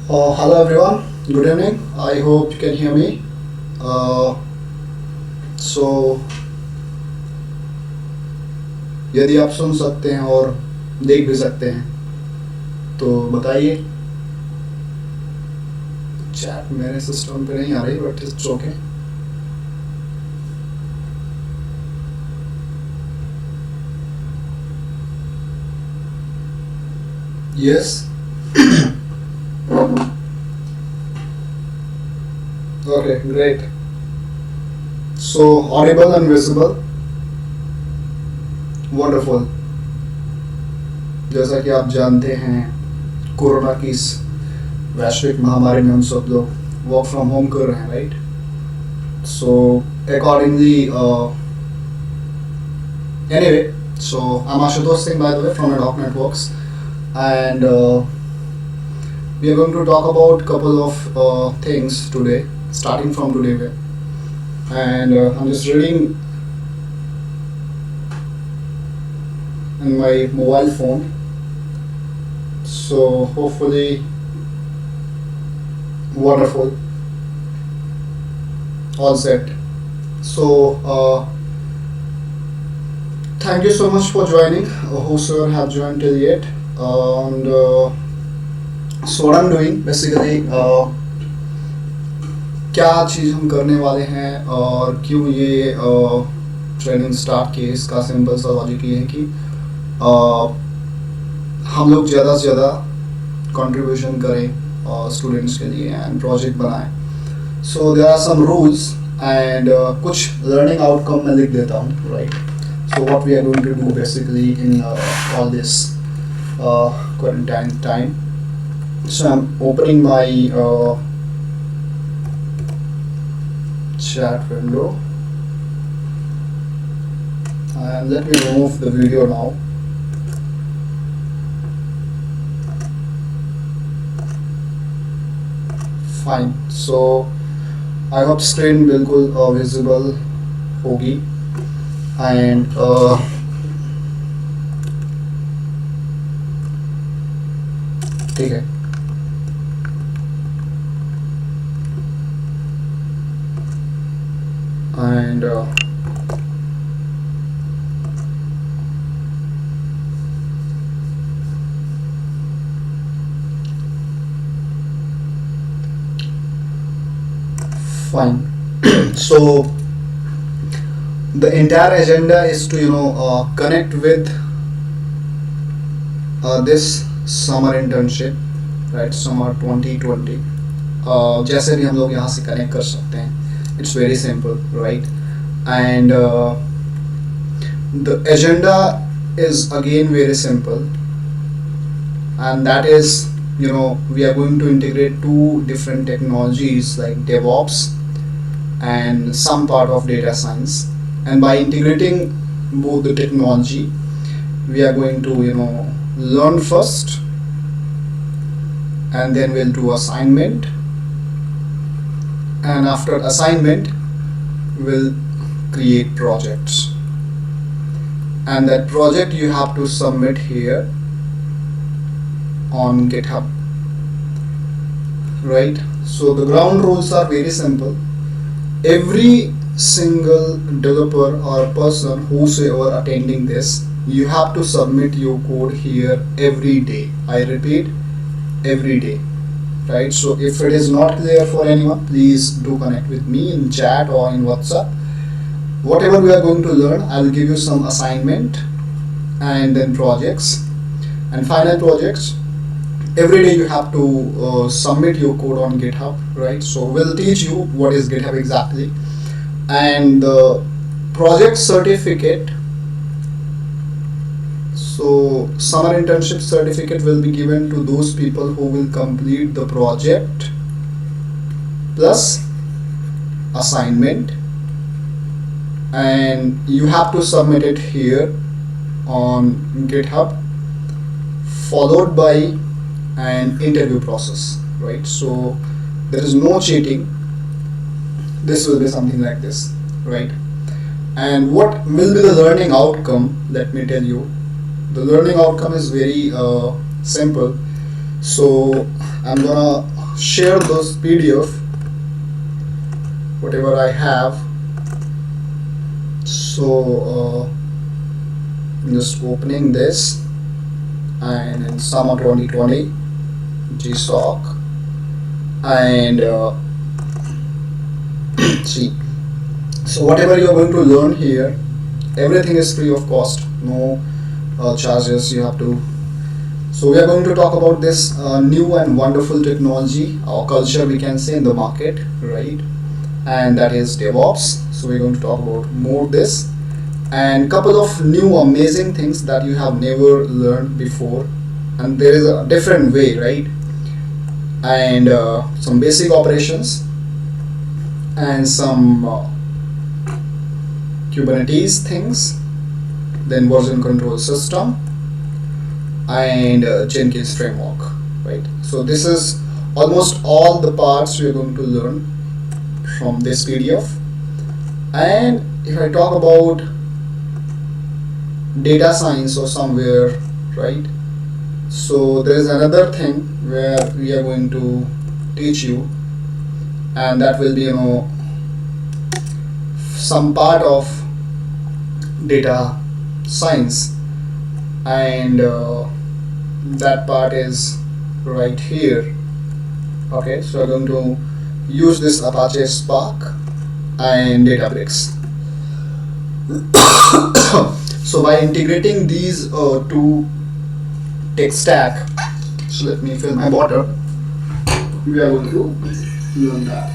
Hello everyone, good evening. I hope you can hear me. Uh, so यदि आप सुन सकते हैं और देख भी सकते हैं तो बताइए। चैट मेरे सिस्टम पे नहीं आ रही but it's okay. Yes. Okay great. So Audible and visible. Wonderful. जैसा कि आप जानते हैं कोरोना की इस वैश्विक महामारी में हम सब लोग वर्क फ्रॉम होम कर रहे हैं, right? So accordingly anyway, so I'm Ashutosh Singh, by the way, from Adopt Networks, and we are going to talk about couple of things today, starting from today. And I'm just reading in my mobile phone, so hopefully wonderful, all set. So thank you so much for joining, whosoever have joined till yet. And so what I'm doing basically, क्या चीज़ हम करने वाले हैं और क्यों ये training start किए, इसका सिंपल सा लॉजिक ये है कि हम लोग ज़्यादा से ज़्यादा कंट्रीब्यूशन करें स्टूडेंट्स के लिए एंड प्रोजेक्ट बनाएं. So there are some rules and कुछ लर्निंग आउटकम मैं लिख देता हूँ, right? So what we are going to do basically in all this quarantine time. So I'm opening my chat window and let me remove the video now. Fine. So I hope screen बिल्कुल visible होगी. And ठीक है. And fine. So the entire agenda is to connect with this summer internship, right? Summer 2020. जैसे भी हम लोग यहाँ से कनेक्ट कर सकते हैं. It's very simple, right? And the agenda is again very simple, and that is we are going to integrate two different technologies like DevOps and some part of data science. And by integrating both the technology, we are going to learn first, and then we'll do assignment, and after assignment we'll create projects, and that project you have to submit here on GitHub, right? So the ground rules are very simple. Every single developer or person whosoever attending this, you have to submit your code here every day. I repeat, every day, right? So if it is not clear for anyone, please do connect with me in chat or in WhatsApp. Whatever we are going to learn, I will give you some assignment and then projects and final projects. Every day you have to submit your code on GitHub, right? So we'll teach you what is GitHub exactly. And the project certificate, so summer internship certificate will be given to those people who will complete the project plus assignment, and you have to submit it here on GitHub, followed by an interview process, right? So there is no cheating. This will be something like this, right? And what will be the learning outcome? Let me tell you. The learning outcome is very simple. So I'm gonna share those PDF, whatever I have. So I'm just opening this, and in summer 2020 GSOC, and see, so whatever you're going to learn here, everything is free of cost, no charges you have to. So we are going to talk about this new and wonderful technology or culture, we can say, in the market, right? And that is DevOps. So we're going to talk about more this and couple of new amazing things that you have never learned before, and there is a different way, right? And some basic operations and some Kubernetes things, then version control system, and Jenkins framework, right? So this is almost all the parts we are going to learn from this PDF. And if I talk about data science or somewhere, right? So there is another thing where we are going to teach you, and that will be, some part of data science, and that part is right here. Okay, so I'm going to use this Apache Spark and Databricks. So by integrating these two tech stack, so let me fill my water, we are going to learn that.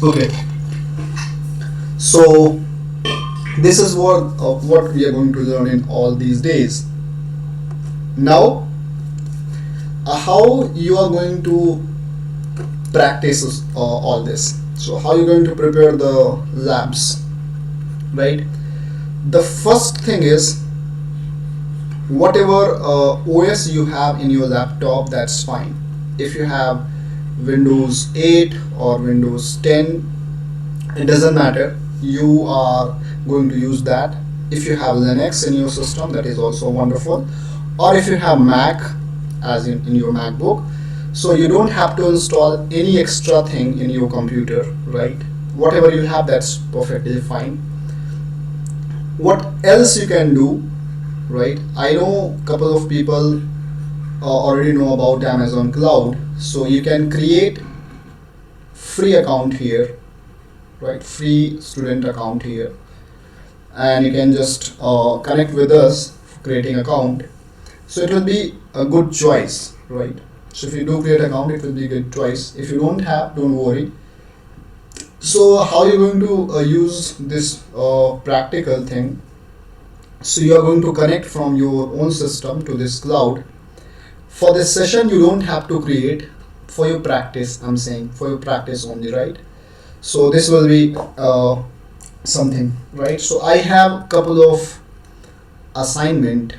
Okay, so this is what we are going to learn in all these days. Now, how you are going to practice all this. So how you going to prepare the labs, right? The first thing is, whatever OS you have in your laptop, that's fine. If you have Windows 8 or Windows 10, it doesn't matter, you are going to use that. If you have Linux in your system, that is also wonderful. Or if you have Mac, as in your MacBook, so you don't have to install any extra thing in your computer, right? Whatever you have, that's perfectly fine. What else you can do, right? I know a couple of people already know about Amazon Cloud, so you can create free account here, right? Free student account here, and you can just connect with us for creating account. So it will be a good choice, right? So if you do create account, it will be a good choice. If you don't have, don't worry. So how you're going to use this practical thing? So you are going to connect from your own system to this cloud. For this session, you don't have to create. For your practice, I'm saying, for your practice only, right? So this will be something, right? So I have a couple of assignment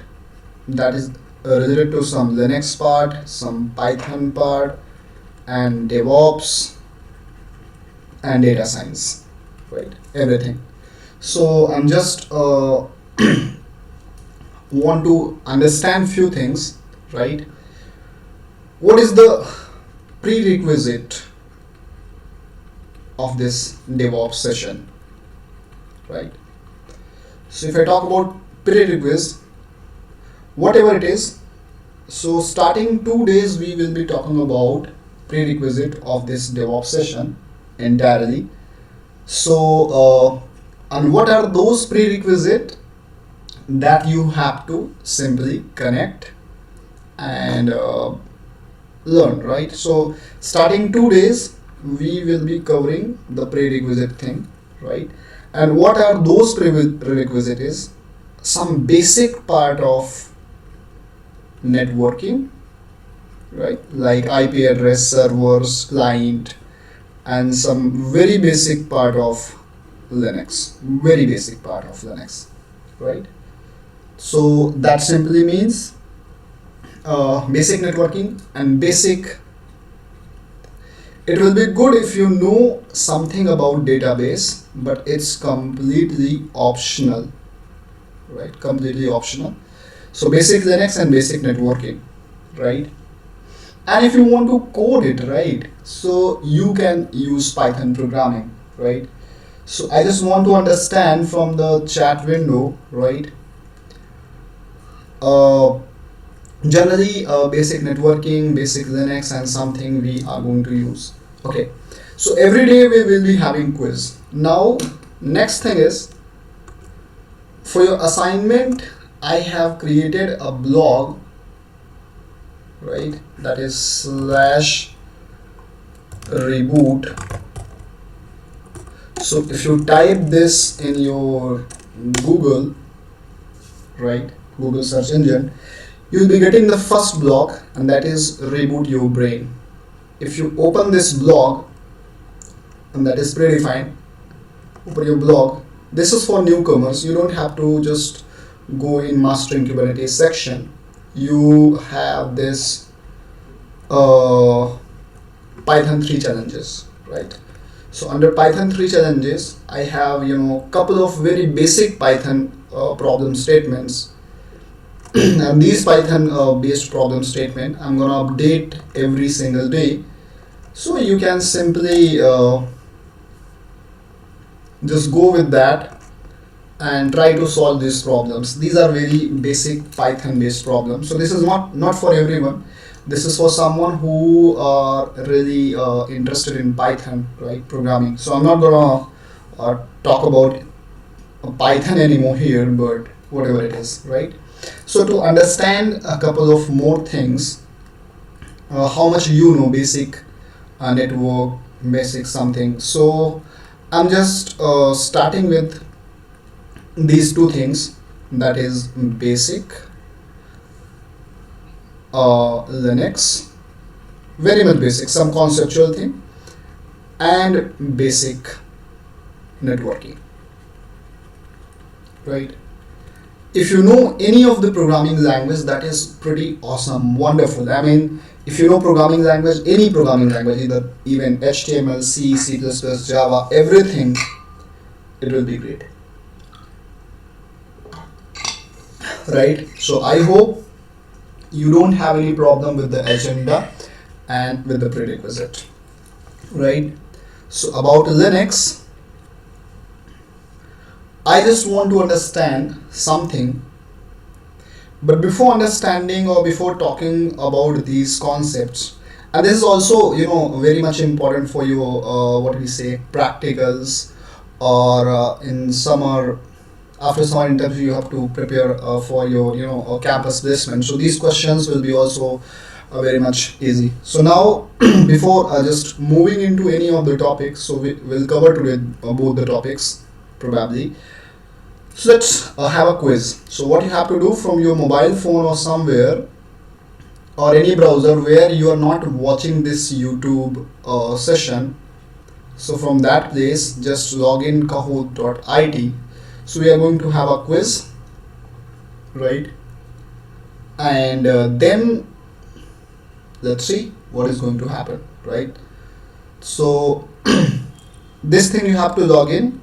that is related to some Linux part, some Python part, and DevOps and data science, right? Everything. So I'm just want to understand few things, right? What is the prerequisite of this Devops session, right? So if I talk about prerequisite, whatever it is, so starting 2 days we will be talking about prerequisite of this DevOps session entirely. So and what are those prerequisite that you have to simply connect and learn, right? So starting 2 days we will be covering the prerequisite thing, right? And what are those prerequisite is some basic part of networking, right? Like IP address, servers, client, and some very basic part of Linux, very basic part of Linux, right? So that simply means basic networking and basic. It will be good if you know something about database, but it's completely optional, right? Completely optional. So basic Linux and basic networking, right? And if you want to code it, right, so you can use Python programming, right? So I just want to understand from the chat window, right? Uh, Generally, basic networking, basic Linux, and something we are going to use. Okay, so every day we will be having quiz. Now, next thing is for your assignment, I have created a blog, right? That is slash reboot. So if you type this in your Google, right, Google search engine, you'll be getting the first blog, and that is reboot your brain. If you open this blog, and that is predefined, open your blog. This is for newcomers. You don't have to just go in mastering Kubernetes section. You have this Python 3 challenges, right? So under Python 3 challenges, I have couple of very basic Python problem statements. And these Python based problem statement I'm gonna update every single day, so you can simply just go with that and try to solve these problems. These are very basic Python based problems, so this is not for everyone. This is for someone who are really interested in Python, right, programming. So I'm not gonna talk about Python anymore here, but whatever it is, right? So to understand a couple of more things, how much you know basic network, basic something. So I'm just starting with these two things, that is basic Linux, very much basic, some conceptual thing, and basic networking, right? If you know any of the programming language, that is pretty awesome, wonderful. I mean, if you know programming language, any programming language, either even HTML, C, C++, Java, everything, it will be great, right? So I hope you don't have any problem with the agenda and with the prerequisite, right? So about Linux, I just want to understand something, but before understanding or before talking about these concepts, and this is also very much important for your what we say practicals, or in summer, after summer interview you have to prepare for your campus placement. So these questions will be also very much easy. So now before just moving into any of the topics, so we will cover today both the topics probably. So let's have a quiz. So what you have to do from your mobile phone or somewhere or any browser where you are not watching this YouTube session, so from that place just log in kahoot.it. So we are going to have a quiz, right? And then let's see what is going to happen, right? So this thing you have to log in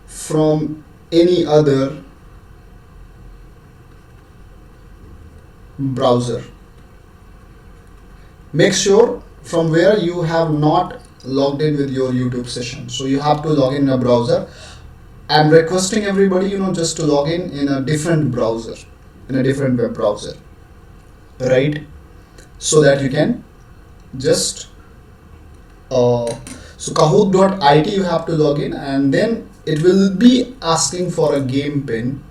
from any other browser. Make sure from where you have not logged in with your YouTube session. So you have to log in a browser. I'm requesting everybody, just to log in a different browser, in a different web browser, right? So that you can just so kahoot.it you have to log in, and then it will be asking for a game pin,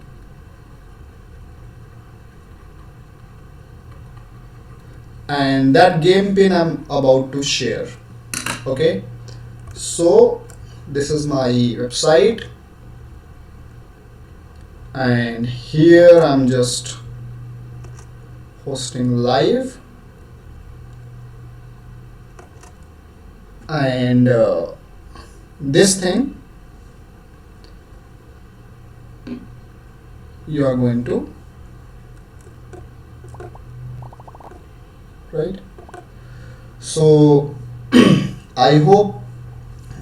and that game pin I'm about to share. Okay, so this is my website, and here I'm just hosting live, and this thing you are going to, right? So I hope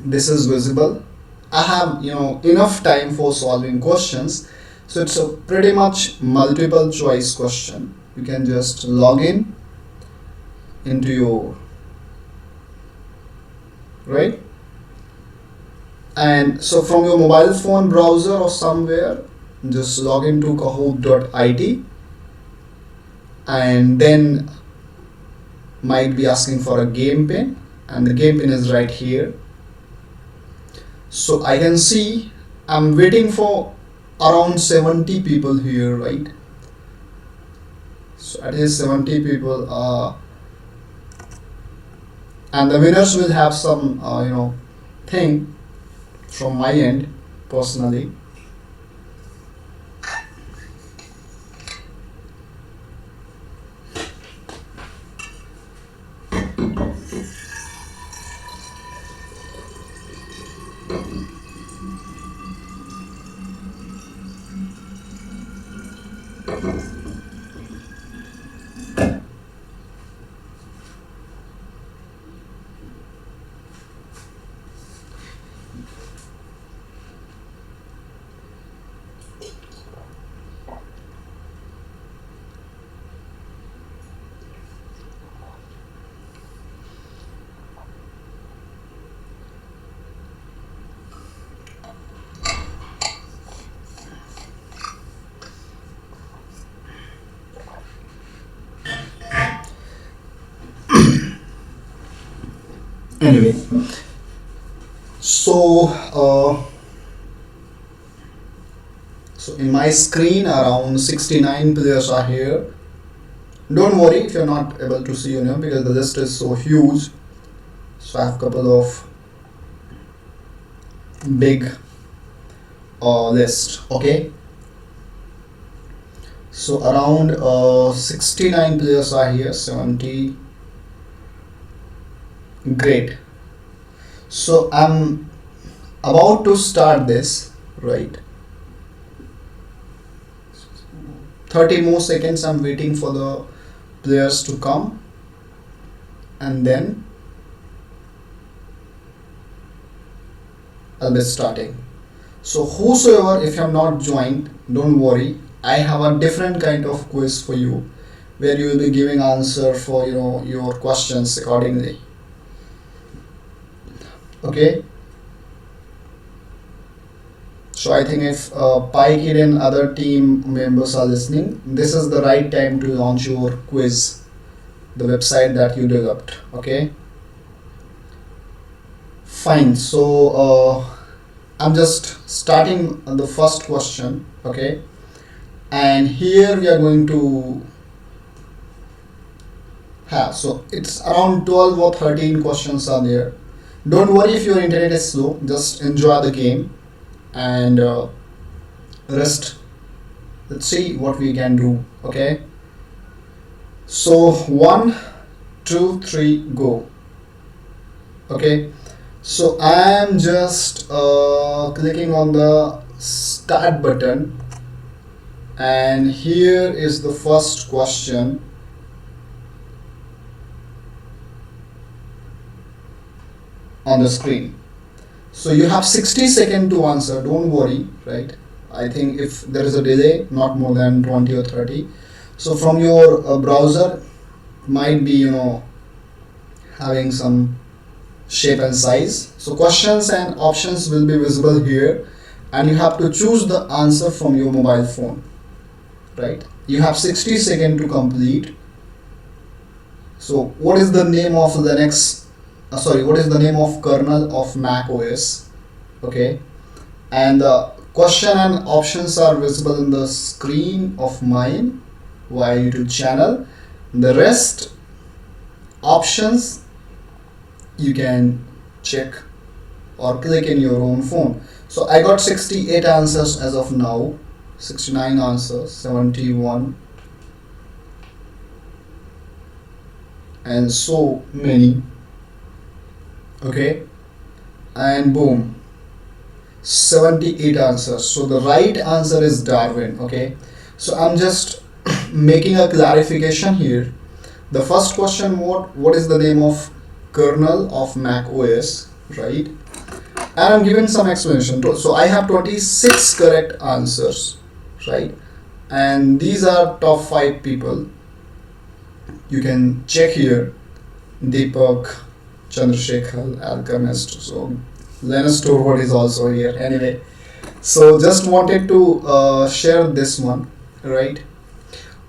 this is visible. I have enough time for solving questions, So it's a pretty much multiple choice question. You can just log in into your, right? And so from your mobile phone browser or somewhere, just log into kahoot.it, and then might be asking for a game pin, and the game pin is right here. So I can see I'm waiting for around 70 people here, right? So at least 70 people, and the winners will have some thing from my end personally. Anyway, so so in my screen around 69 players are here. Don't worry if you're not able to see because the list is so huge. So I have a couple of big list. Okay, so around 69 players are here. 70. Great. So I'm about to start this, right? 30 more seconds. I'm waiting for the players to come, and then I'll be starting. So whosoever, if you're not joined, don't worry, I have a different kind of quiz for you, where you will be giving answer for your questions accordingly. Okay, so I think if Pikid and other team members are listening, this is the right time to launch your quiz, the website that you developed. Okay, fine. So I'm just starting the first question. Okay, and here we are going to have, so it's around 12 or 13 questions are there. Don't worry if your internet is slow, just enjoy the game and rest. Let's see what we can do. Okay, so 1 2 3 go. Okay, so I am just clicking on the start button, and here is the first question. On the screen. So you have 60 seconds to answer. Don't worry, right? I think if there is a delay, not more than 20 or 30. So from your browser, might be having some shape and size. So questions and options will be visible here, and you have to choose the answer from your mobile phone, right? You have 60 seconds to complete. So what is the name of Linux? What is the name of kernel of Mac OS? Okay, and the question and options are visible in the screen of mine via YouTube channel. The rest options you can check or click in your own phone. So I got 68 answers as of now, 69 answers, 71, and so many. Okay, and boom, 78 answers. So the right answer is Darwin. Okay, so I'm just making a clarification here. The first question, what is the name of kernel of Mac OS, right? And I'm giving some explanation. So I have 26 correct answers, right? And these are top 5 people. You can check here: Deepak, Chandrasekhar, Alchemist. So Linus Torvald is also here. Anyway, so just wanted to share this one, right?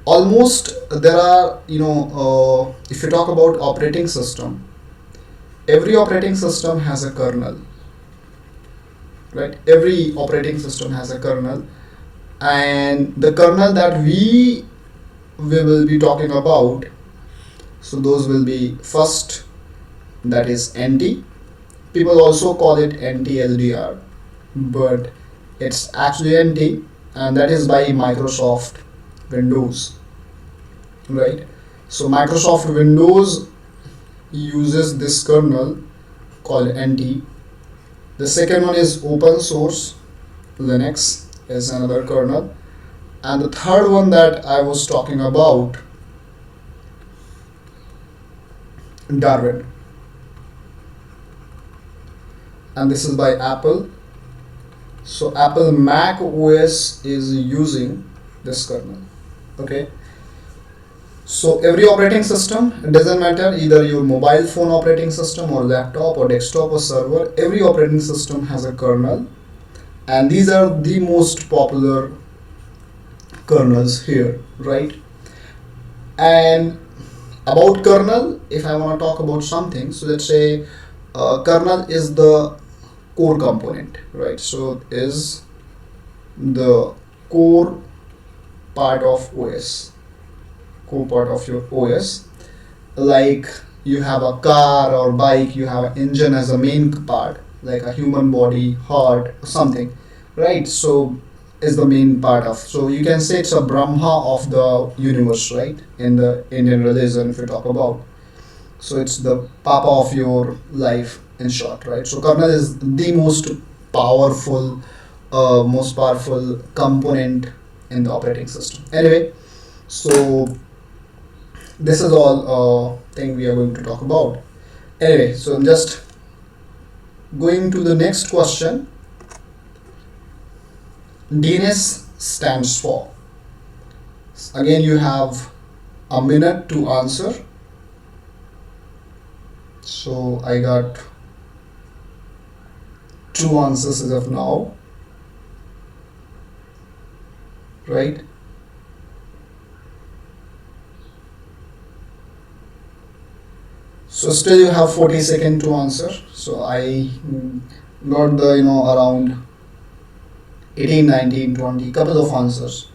Almost there are, if you talk about operating system, every operating system has a kernel, right? Every operating system has a kernel, and the kernel that we will be talking about, so those will be first, that is NT. People also call it NTLDR, but it's actually NT, and that is by Microsoft Windows, right? So Microsoft Windows uses this kernel called NT. The second one is open source. Linux is another kernel, and the third one that I was talking about, Darwin, and this is by Apple. So Apple Mac OS is using this kernel. Okay, so every operating system, it doesn't matter either your mobile phone operating system or laptop or desktop or server, every operating system has a kernel, and these are the most popular kernels here, right? And about kernel, if I want to talk about something, so let's say kernel is the core component, right? So is the core part of OS, core part of your OS. Like you have a car or bike, you have an engine as a main part, like a human body, heart, something, right? So is the main part of, so you can say it's a Brahma of the universe, right? In the Indian religion, if you talk about, so it's the papa of your life, in short, right? So kernel is the most powerful component in the operating system. Anyway, so this is all thing we are going to talk about. Anyway, so I'm just going to the next question. DNS stands for. Again, you have a minute to answer. So I got 2 answers as of now, right? So still you have 40 seconds to answer. So I got the, around 18, 19, 20, couple of answers.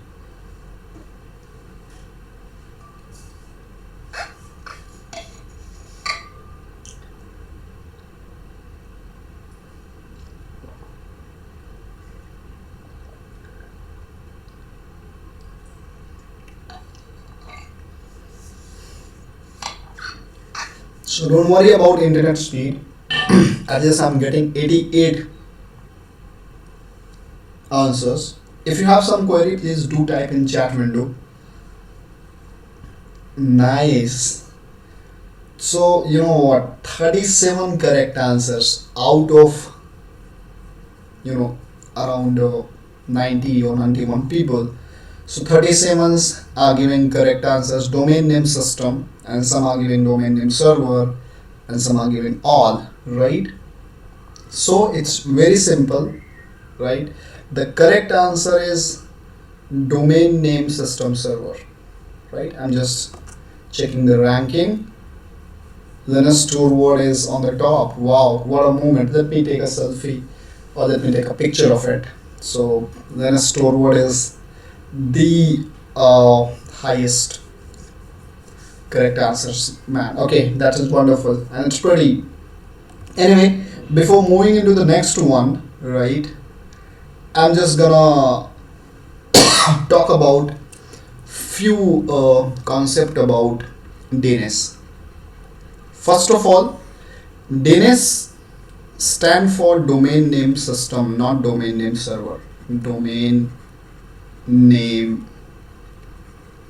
So don't worry about internet speed. At least I'm getting 88 answers. If you have some query, please do type in chat window. Nice. So you know what? 37 correct answers out of around 90 or 91 people. So 37 are giving correct answers, domain name system, and some are giving domain name server, and some are giving all, right? So it's very simple, right? The correct answer is domain name system server, right? I'm just checking the ranking. Linus Torvald is on the top. Wow, what a moment. Let me take a selfie, or let me take a picture of it. So Linus Torvald is the highest correct answers man. Okay, that is wonderful, and it's pretty. Anyway, before moving into the next one, right, I'm just gonna talk about few concept about DNS. First of all, DNS stand for domain name system, not domain name server. Domain name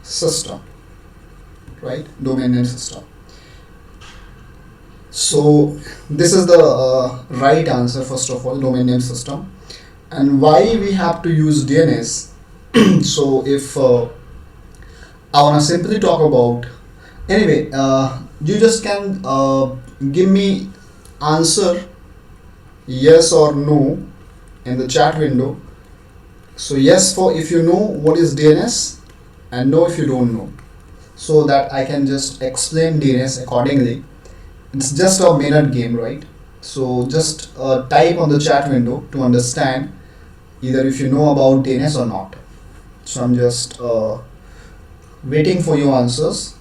system, right? Domain name system. So this is the right answer. First of all, domain name system. And why we have to use DNS? So if I want to simply talk about, anyway, you just can give me answer yes or no in the chat window. So yes for if you know what is DNS, and no if you don't know, so that I can just explain DNS accordingly. It's just a minute game, right? So just type on the chat window to understand either if you know about DNS or not. So I'm just waiting for your answers.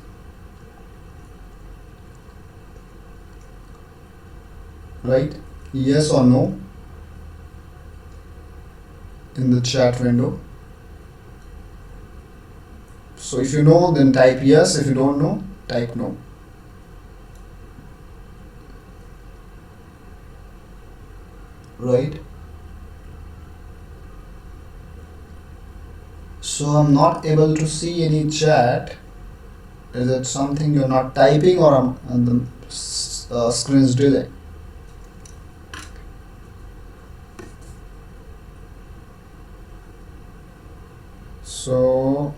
Right? Yes or no in the chat window. So if you know, then type yes. If you don't know, type no. Right? So I'm not able to see any chat. Is it something you're not typing, or the screen is delay? So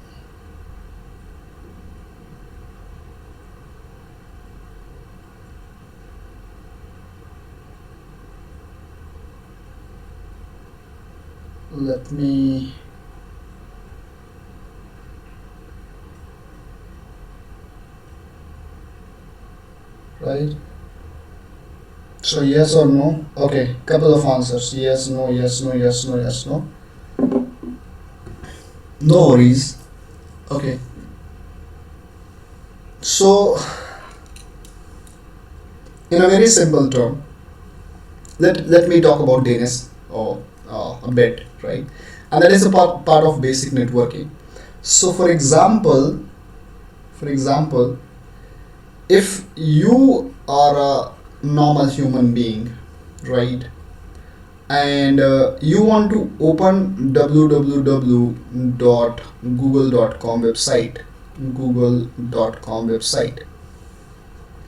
let me right. So yes or no? Okay, couple of answers. Yes, no, yes, no, yes, no, yes, no. No worries. Okay. So in a very simple term, let me talk about DNS or a bit, right? And that is a part of basic networking. So for example, if you are a normal human being, right, and you want to open www.google.com website,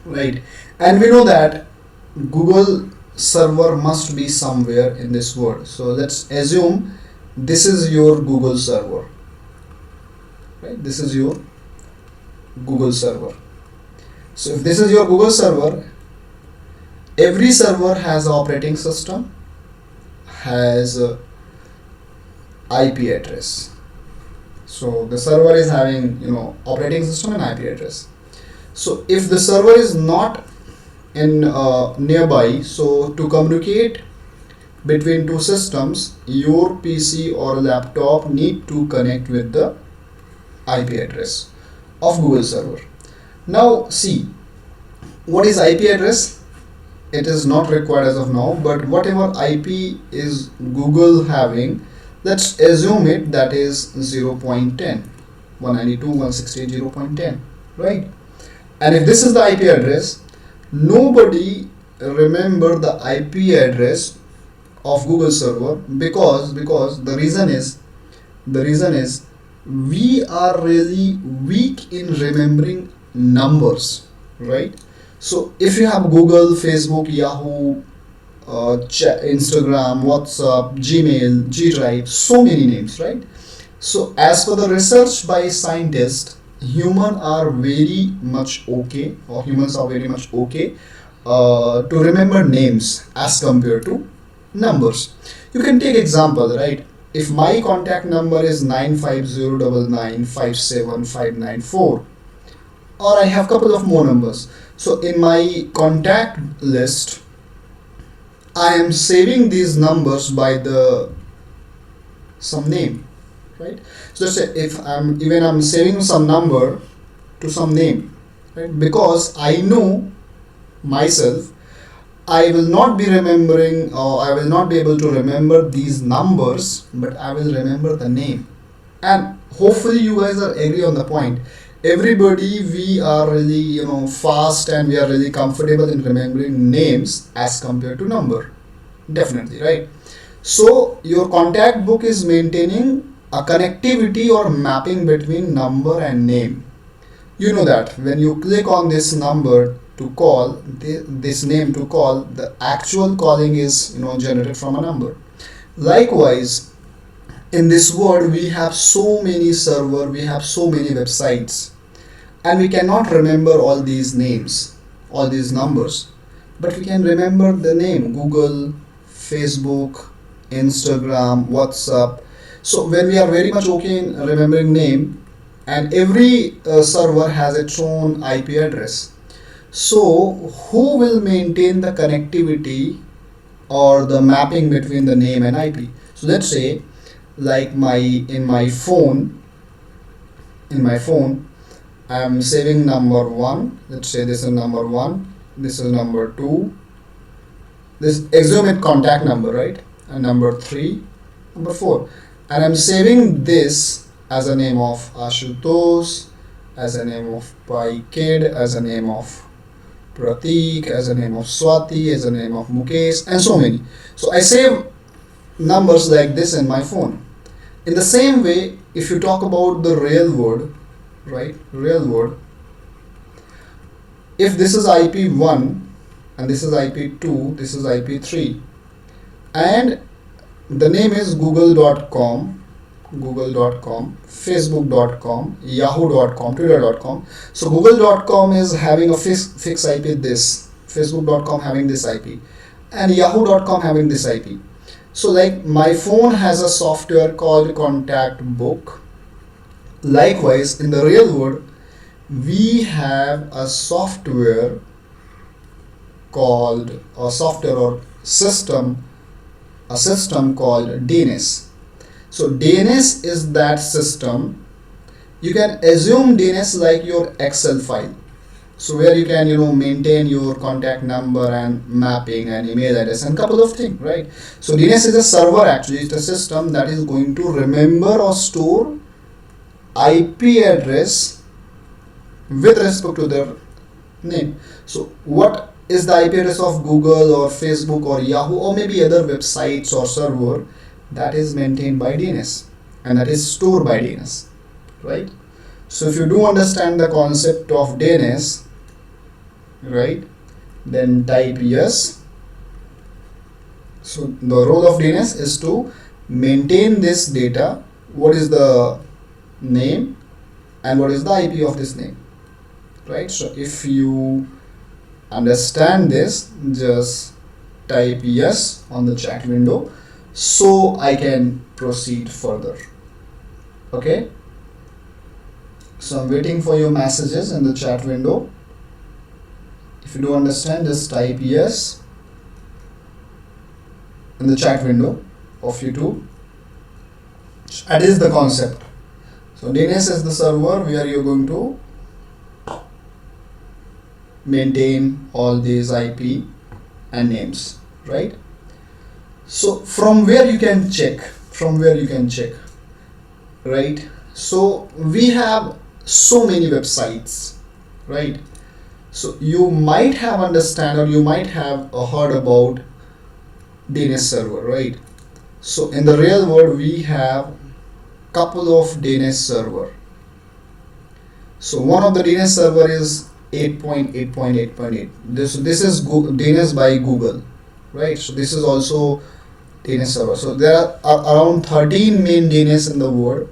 right, and we know that Google server must be somewhere in this world. So let's assume this is your Google server, right? This is your Google server. So if this is your Google server, every server has an operating system, has a IP address. So the server is having, operating system and IP address. So if the server is not in nearby, so to communicate between two systems, your PC or laptop need to connect with the IP address of Google server. Now see, what is IP address? It is not required as of now, but whatever IP is Google having, let's assume it that is 0.10, 192.168.0.10, right? And if this is the IP address, nobody remember the IP address of Google server, because the reason is we are really weak in remembering numbers, right? So if you have Google, Facebook, Yahoo, Instagram, WhatsApp, Gmail, G Drive, so many names, right? So as per the research by scientists, humans are very much okay to remember names as compared to numbers. You can take example, right? If my contact number is 95099575594, or I have couple of more numbers, so in my contact list I am saving these numbers by the some name, right? So let's say if I'm saving some number to some name, right? Because I know myself, I will not be remembering, or I will not be able to remember these numbers, but I will remember the name. And hopefully you guys are agree on the point. Everybody, we are really fast, and we are really comfortable in remembering names as compared to number, definitely, right? So your contact book is maintaining a connectivity or mapping between number and name. You know that when you click on this number to call, this name to call, the actual calling is generated from a number. Likewise, in this world we have so many server, we have so many websites, and we cannot remember all these names, all these numbers, but we can remember the name Google, Facebook, Instagram, WhatsApp. So when we are very much okay in remembering name, and every server has its own IP address, so who will maintain the connectivity or the mapping between the name and IP? So let's say, like in my phone, I'm saving number one. Let's say this is number one, this is number two, this assume it contact number, right? And number three, number four, and I'm saving this as a name of Ashutosh, as a name of Pai Kid, as a name of Pratik, as a name of Swati, as a name of Mukesh, and so many. So I save numbers like this in my phone. In the same way, if you talk about the real world, right? Real world, if this is IP1 and this is IP2, this is IP3, and the name is google.com, facebook.com, yahoo.com, twitter.com. So google.com is having a fixed IP this, facebook.com having this IP, and yahoo.com having this IP. So like my phone has a software called Contact Book. Likewise, in the real world, we have a software called a software or system, a system called DNS. So DNS is that system. You can assume DNS like your Excel file. So where you can maintain your contact number and mapping and email address and couple of things, right? So DNS is a server actually. It's a system that is going to remember or store IP address with respect to their name. So what is the IP address of Google or Facebook or Yahoo or maybe other websites or server? That is maintained by DNS and that is stored by DNS, right? So if you do understand the concept of DNS, right, then type yes. So the role of DNS is to maintain this data. What is the name and what is the IP of this name, right? So if you understand this, just type yes on the chat window so I can proceed further. Okay, so I'm waiting for your messages in the chat window. If you do understand, just type yes in the chat window of YouTube. That is the concept. So DNS is the server where you're going to maintain all these IP and names, right? So from where you can check, right? So we have so many websites, right? So you might have understand or you might have heard about DNS server, right? So in the real world we have couple of DNS server. So one of the DNS server is 8.8.8.8. This is DNS by Google, right? So this is also DNS server. So there are around 13 main DNS in the world.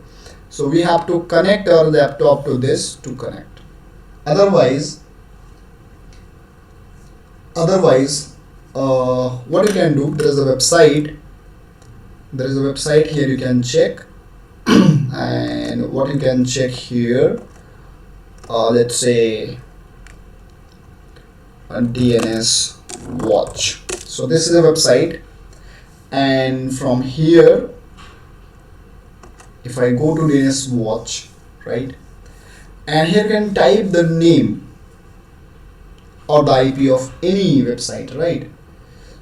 So we have to connect our laptop to this to connect. Otherwise, what you can do, there is a website here you can check. And what you can check here, let's say a DNS watch. So this is a website, and from here if I go to DNS watch, right, and here you can type the name or the IP of any website, right?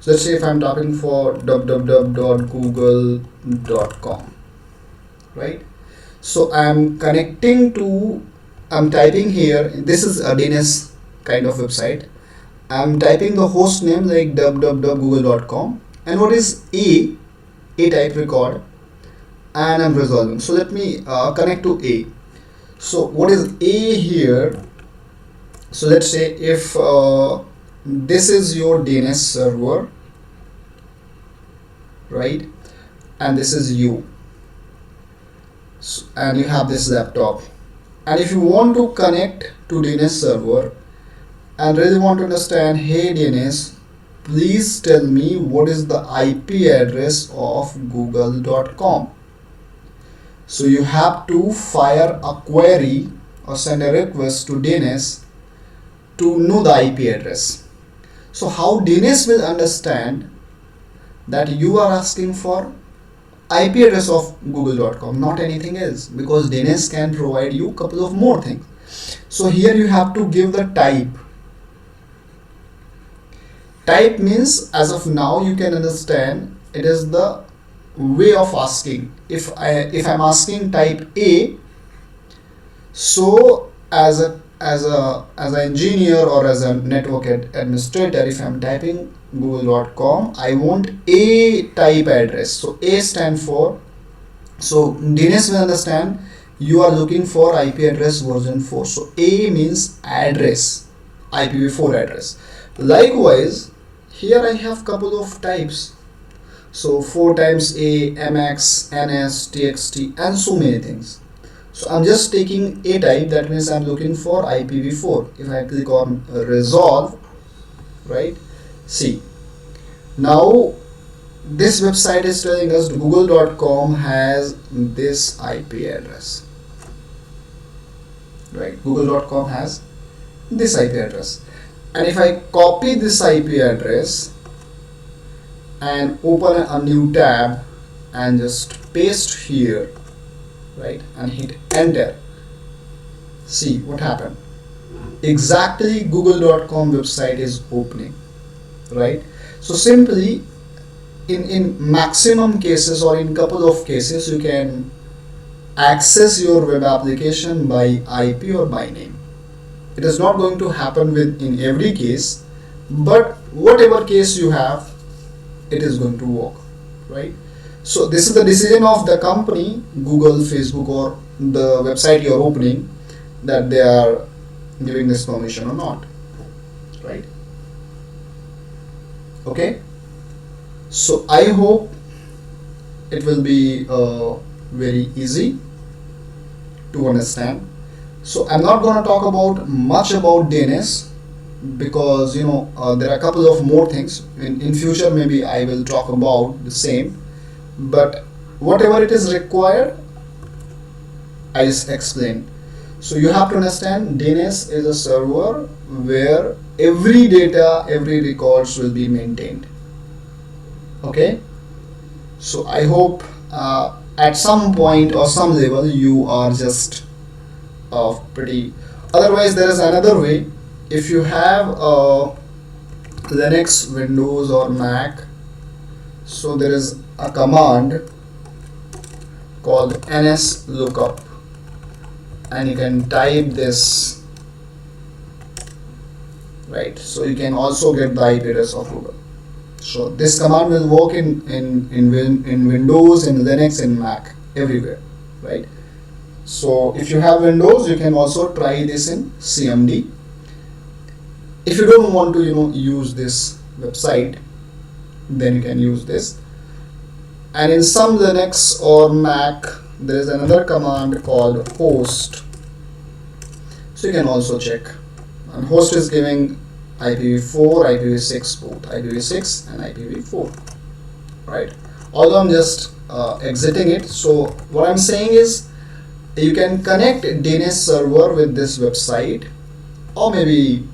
So let's say if I'm typing for www.google.com, right? So I'm typing here, this is a DNS kind of website. I'm typing the host name like www.google.com and what is A type record, and I'm resolving. So let me connect to A. So what is A here? So let's say if this is your DNS server, right, and this is you. and you have this laptop, and if you want to connect to DNS server and really want to understand, hey DNS, please tell me what is the IP address of google.com. So you have to fire a query or send a request to DNS to know the IP address. So how DNS will understand that you are asking for IP address of google.com, not anything else, because DNS can provide you a couple of more things. So here you have to give the type. Type means, as of now you can understand, it is the way of asking. If I'm asking type A, so as an engineer or as a network administrator, if I'm typing google.com, I want A type address. So A stand for, so DNS will understand you are looking for IP address version 4. So A means address, IPv4 address. Likewise, here I have couple of types. So 4 times A, MX, NS, TXT, and so many things. So I'm just taking A type, that means I'm looking for IPv4. If I click on resolve, right, see, now this website is telling us google.com has this IP address, right? Google.com has this IP address, and if I copy this IP address and open a new tab and just paste here, right, and hit enter, see what happened. Exactly google.com website is opening, right? So simply in maximum cases or in couple of cases, you can access your web application by IP or by name. It is not going to happen in every case, but whatever case you have, it is going to work, right? So this is the decision of the company, Google, Facebook, or the website you are opening, that they are giving this permission or not, right? Okay, so I hope it will be very easy to understand. So I'm not going to talk about much about DNS, because there are a couple of more things in future. Maybe I will talk about the same, but whatever it is required, I just explain. So you have to understand, DNS is a server where every data, every records will be maintained. Okay, so I hope at some point or some level you are just pretty. Otherwise, there is another way. If you have Linux, Windows, or Mac, so there is a command called nslookup, and you can type this, right? So you can also get the IP address of Google. So this command will work in Windows, in Linux, in Mac, everywhere, right? So if you have Windows, you can also try this in CMD. If you don't want to use this website, then you can use this. And in some Linux or Mac, there is another command called host, so you can also check. And host is giving IPv4, IPv6, both IPv6 and IPv4, right? Although I'm just exiting it. So what I'm saying is, you can connect DNS server with this website, or maybe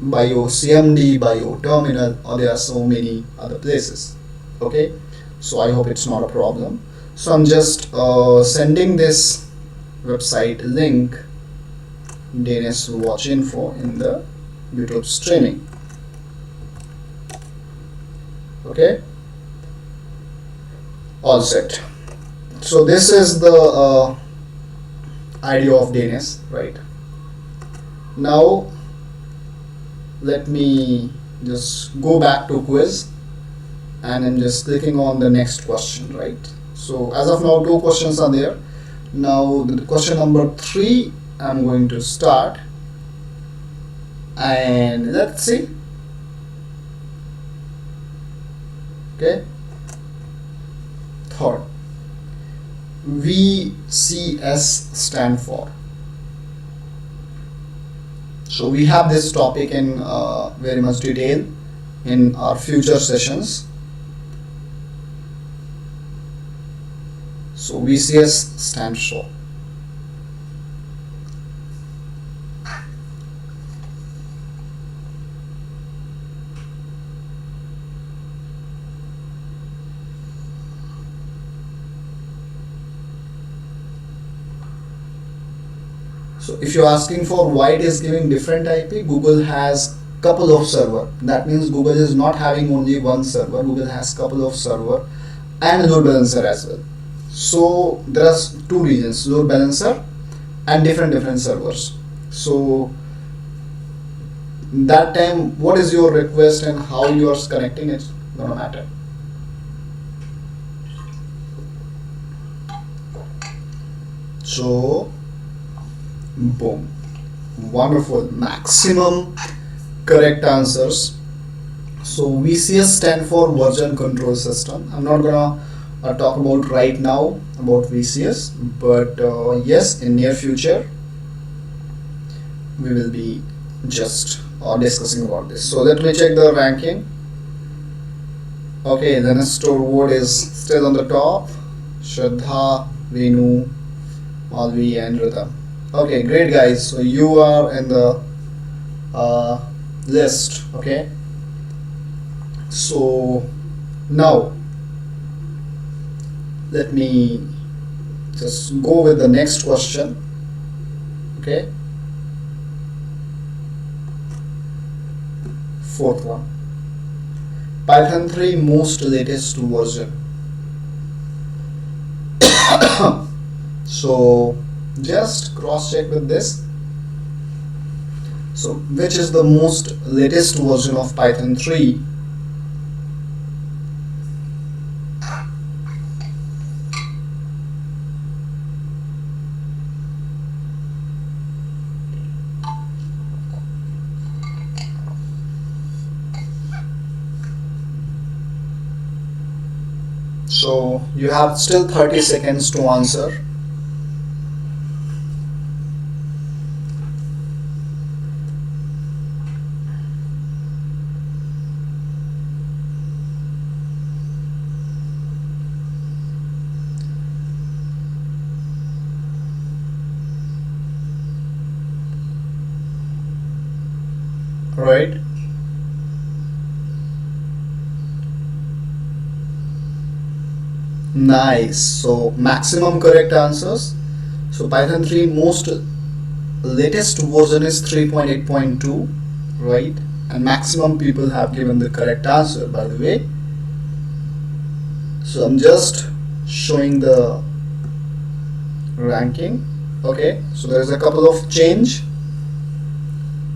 by your CMD, by your terminal, or there are so many other places. Okay, so I hope it's not a problem. So I'm just sending this website link, DNS watch info, in the YouTube streaming. Okay, all set. So this is the idea of DNS, right? Now let me just go back to quiz, and I'm just clicking on the next question, right? So as of now, 2 questions are there. Now the question number 3, I'm going to start, and let's see. Okay, third, VCS stand for? So we have this topic in very much detail in our future sessions. So VCS stands for. So if you're asking for why it is giving different IP, Google has couple of server. That means Google is not having only one server. Google has couple of server and load balancer as well. So there are two regions, load balancer and different servers. So that time, what is your request and how you are connecting, it's gonna matter. So boom, wonderful, maximum correct answers. So VCS stand for version control system. I'm not gonna talk about right now about VCS, but yes, in near future we will be just discussing about this. So let me check the ranking. Okay, the next word is still on the top. Shraddha, Venu, Malvi and Rhythm. Okay, great guys. So you are in the list. Okay. So now let me just go with the next question. Okay. Fourth one. Python 3 most latest version. So just cross check with this. So which is the most latest version of Python 3? So you have still 30 seconds to answer. Right. Nice. So maximum correct answers. So Python 3 most latest version is 3.8.2, right? And maximum people have given the correct answer, by the way. So I'm just showing the ranking. Okay, so there's a couple of change.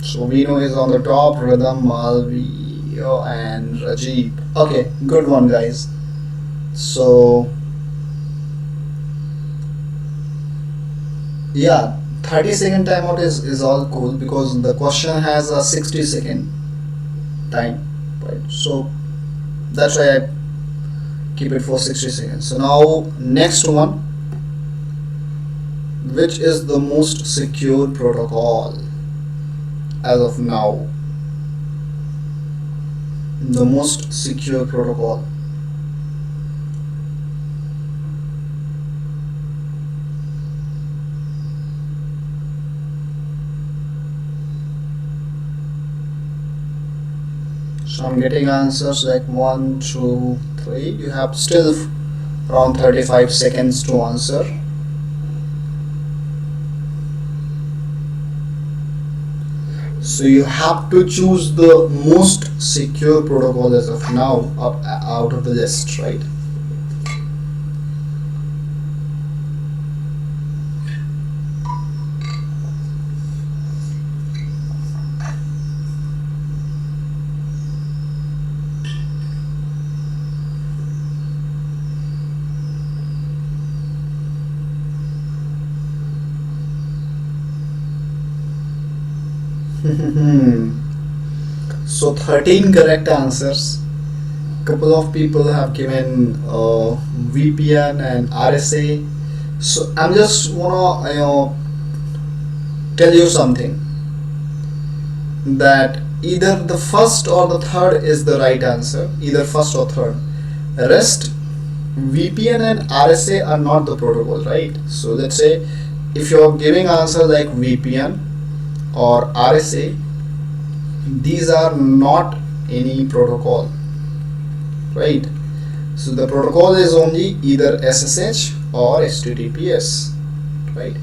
So Vino is on the top, Rhythm, Malvi and Rajiv. Okay, good one guys. So yeah, 30-second timeout is all cool because the question has a 60-second time, right? So that's why I keep it for 60 seconds. So now next one, which is the most secure protocol as of now? The most secure protocol. So I'm getting answers like 1, 2, 3. You have still around 35 seconds to answer. So you have to choose the most secure protocol as of now out of the list, right? So 13 correct answers. Couple of people have given VPN and RSA. So I'm just wanna tell you something, that either the first or the third is the right answer, either first or third. Rest, VPN and RSA are not the protocol, right? So let's say if you're giving answer like VPN or RSA, these are not any protocol, right? So the protocol is only either SSH or HTTPS, right?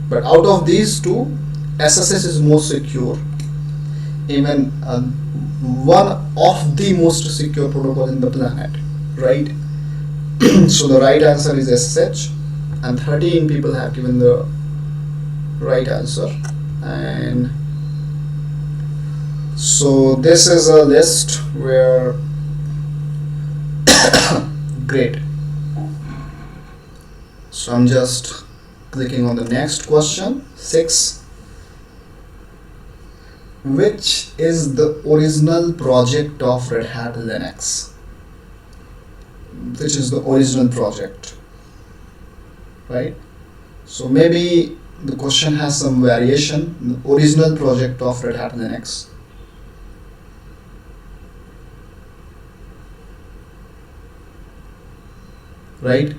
But out of these two, SSH is most secure, even one of the most secure protocol in the planet, right? So the right answer is SSH, and 13 people have given the right answer. And so this is a list where great. So I'm just clicking on the next question. 6. Which is the original project of Red Hat Linux? Which is the original project, right? So maybe the question has some variation. The original project of Red Hat Linux. Right?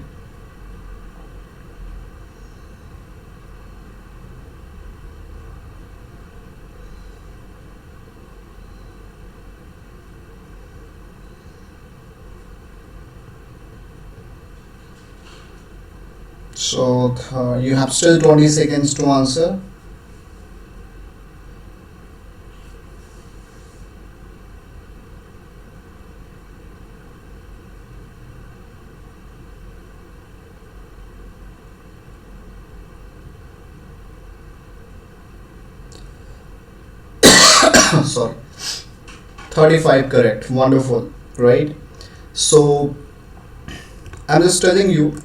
So you have still 20 seconds to answer. Sorry, 35 correct. Wonderful, right? So I'm just telling you.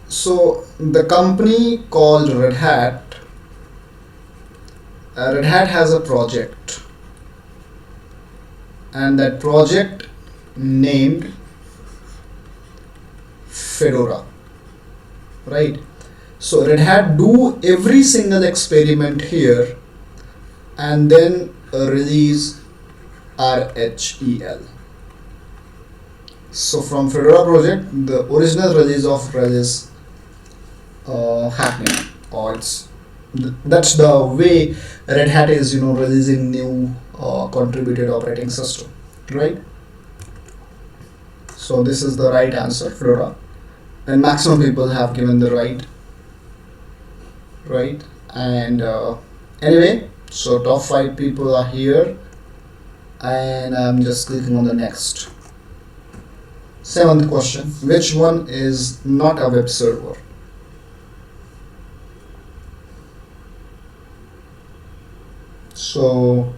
So the company called Red Hat, Red Hat has a project, and that project named Fedora, right? So Red Hat do every single experiment here and then release RHEL. So from Fedora project, the original release of RHEL is happening, or that's the way Red Hat is releasing new contributed operating system, right? So this is the right answer, Fedora, and maximum people have given the right. And anyway, so top 5 people are here, and I'm just clicking on the next. 7th question: which one is not a web server? So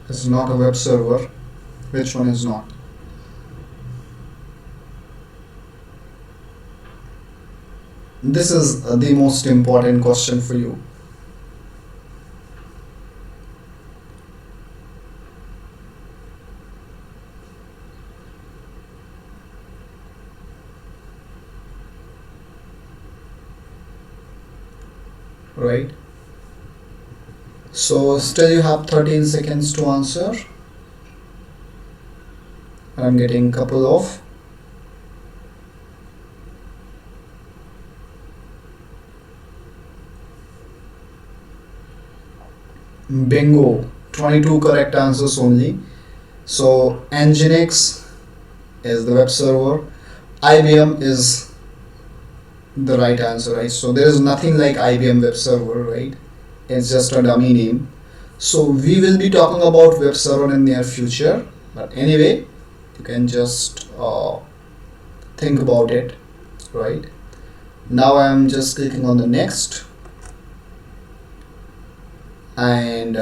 it's not a web server. Which one is not? This is the most important question for you. Right? So still you have 13 seconds to answer. I'm getting couple of bingo, 22 correct answers only. So Nginx is the web server, IBM is the right answer, right? So there is nothing like IBM web server, right? It's just a dummy name. So we will be talking about web server in near future, but anyway, you can just think about it, right? Now I'm just clicking on the next, and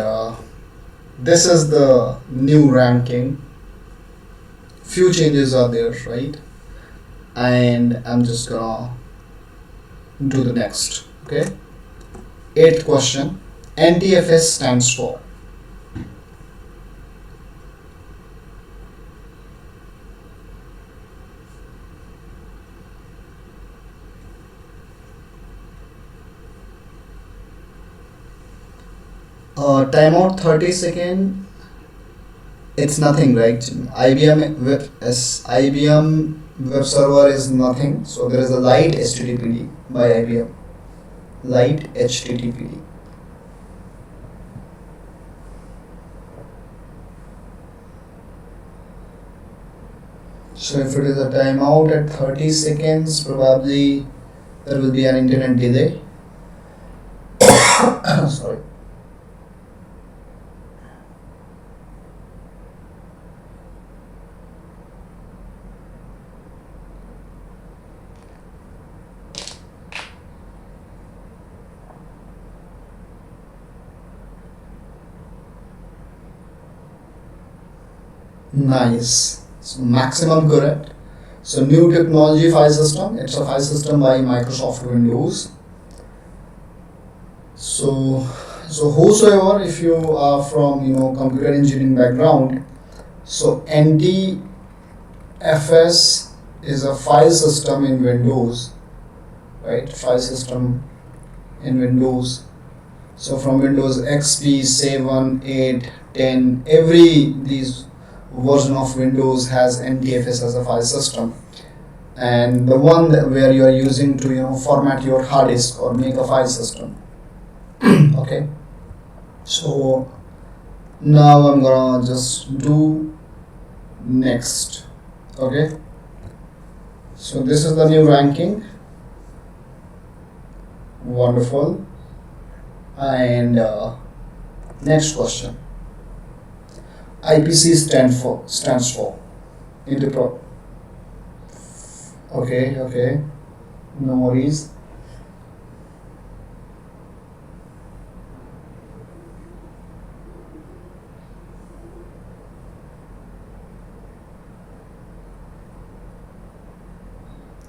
this is the new ranking. Few changes are there, right? And I'm just gonna do the next. Okay, Eighth question. NTFS stands for. Timeout 30 second. It's nothing, right? IBM web server is nothing. So there is a light HTTPD by IBM. Light HTTPD. So if it is a timeout at 30 seconds, probably there will be an internet delay. Sorry. Nice. So maximum correct. So new technology file system. It's a file system by Microsoft Windows. So whosoever, if you are from computer engineering background, so NTFS is a file system in Windows, right? File system in Windows. So from Windows XP 7, 8, 10, every these version of Windows has NTFS as a file system, and the one where you are using to format your hard disk or make a file system. Okay, so now I'm gonna just do next. Okay, so this is the new ranking. Wonderful. And next question. IPC stands for Interpro. Okay, no worries.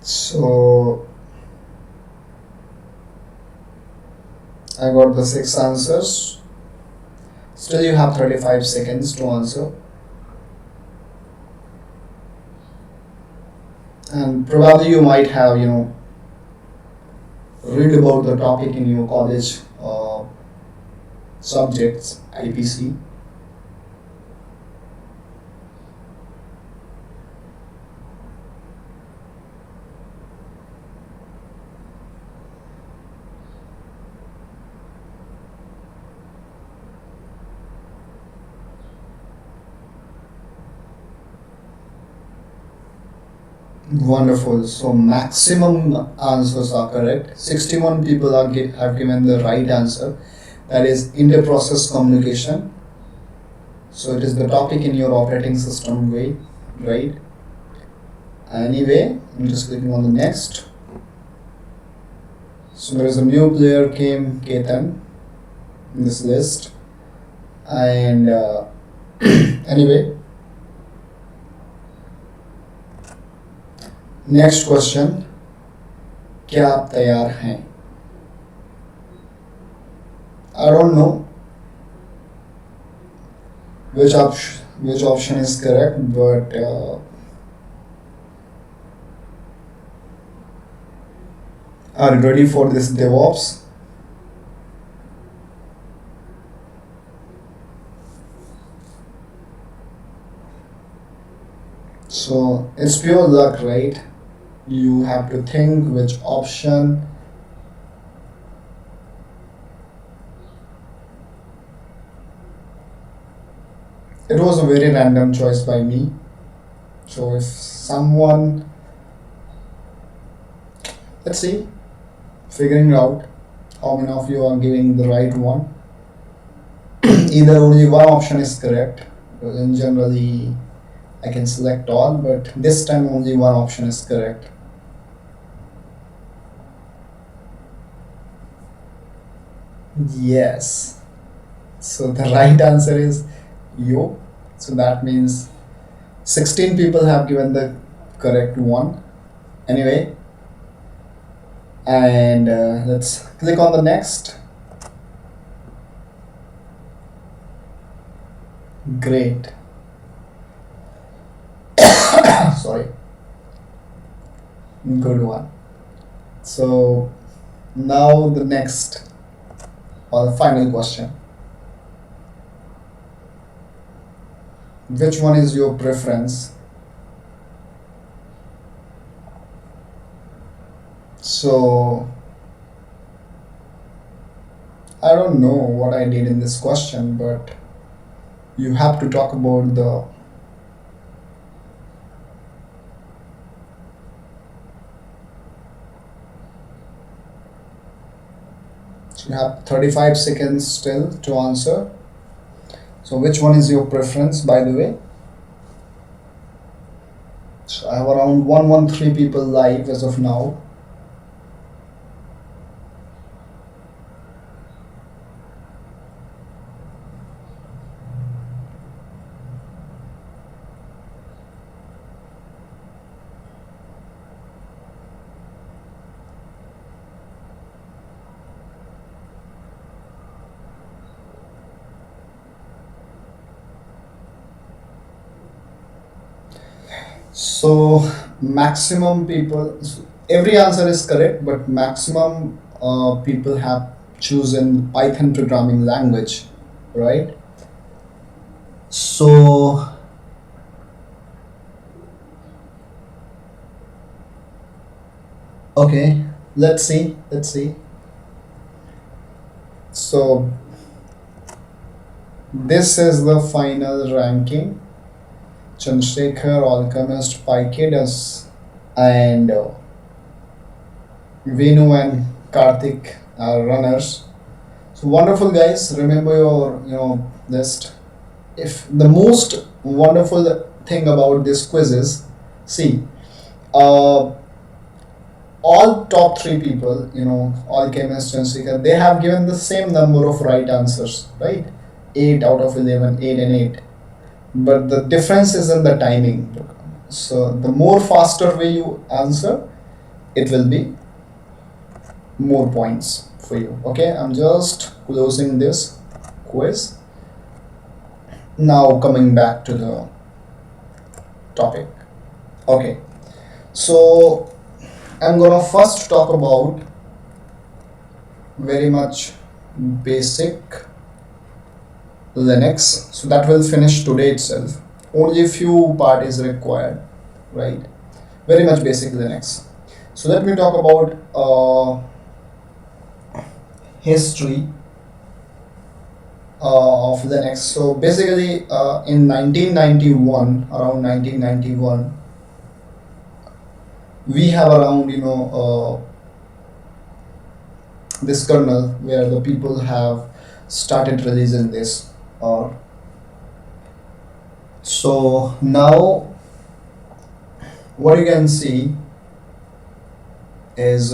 So I got the 6 answers. Still you have 35 seconds to answer. And probably you might have, read about the topic in your college subjects, IPC. Wonderful. So maximum answers are correct. 61 people have given the right answer. That is inter-process communication. So it is the topic in your operating system way, right? Anyway, I'm just clicking on the next. So there is a new player came Ketan in this list, and anyway. Next question, क्या आप तैयार हैं? I don't know which option is correct, but are you ready for this DevOps? So it's pure luck, right? You have to think which option. It was a very random choice by me. So if someone, let's see, figuring out how many of you are giving the right one. Either only one option is correct, because in generally I can select all, but this time only one option is correct. Yes. So the right answer is yo. So that means 16 people have given the correct one. Anyway, and let's click on the next. Great. Sorry. Good one. So now the next or the final question. Which one is your preference? So I don't know what I did in this question, but you have to talk about the. So you have 35 seconds still to answer. So which one is your preference, by the way? So I have around 113 people live as of now. So maximum people, every answer is correct, but maximum people have chosen Python programming language, right? So okay, let's see. So this is the final ranking. Chandrasekhar, Alchemist, Pykedas, and Venu and Karthik are runners. So wonderful, guys. Remember your list. If the most wonderful thing about this quiz is, see, uh, all top three people, Alchemist and Seeker, they have given the same number of right answers, right? 8 out of 11, 8 and 8. But the difference is in the timing. So the more faster way you answer, it will be more points for you. Okay, I'm just closing this quiz. Now coming back to the topic. Okay, so I'm gonna first talk about very much basic Linux. So that will finish today itself. Only a few part is required, right? Very much basic Linux. So let me talk about history of Linux. So basically, in 1991, around 1991, we have around this kernel where the people have started releasing this. So now what you can see is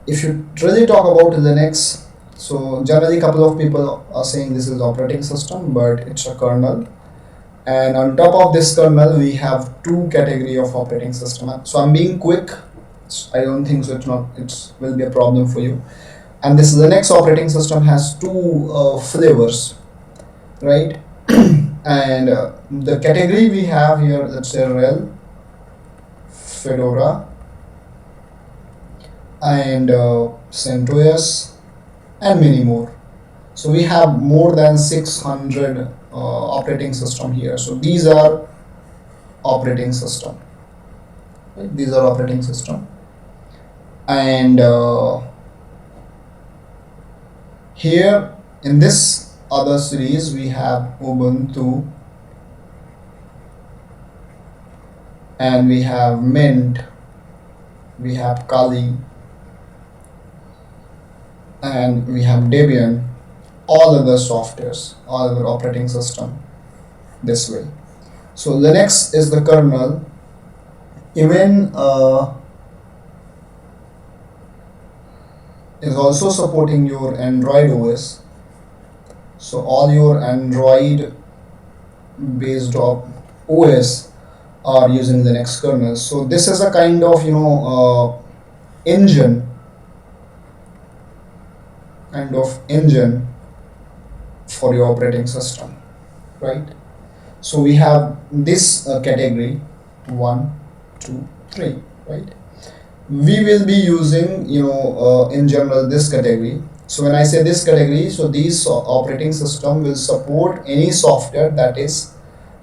if you really talk about Linux, so generally a couple of people are saying this is operating system, but it's a kernel. And on top of this kernel, we have two category of operating system. So I'm being quick. I don't think so. It will be a problem for you. And this Linux operating system has two flavors, right? And the category we have here, let's say RHEL, Fedora, and CentOS, and many more. So we have more than 600 operating system here. So these are operating system. Right? These are operating system, and here in this other series we have Ubuntu, and we have Mint, we have Kali, and we have Debian, all other softwares, all other operating system this way. So Linux is the kernel. Even is also supporting your Android OS. So all your Android based OS are using Linux kernel. So this is a kind of engine for your operating system, right? So we have this category 1, 2, 3, right? We will be using, in general, this category. So when I say this category, so these operating system will support any software that is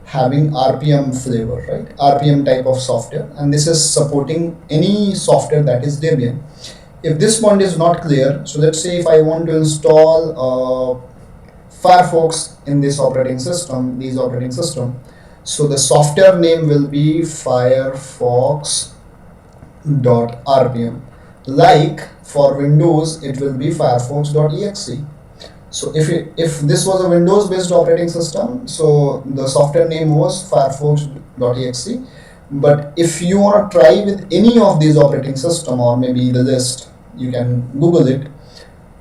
having RPM flavor, right? RPM type of software, and this is supporting any software that is Debian. If this point is not clear, so let's say if I want to install Firefox in this operating system, so the software name will be firefox.rpm. Like for Windows, it will be firefox.exe. So if this was a Windows based operating system, so the software name was firefox.exe. But if you want to try with any of these operating system, or maybe the list, you can Google it.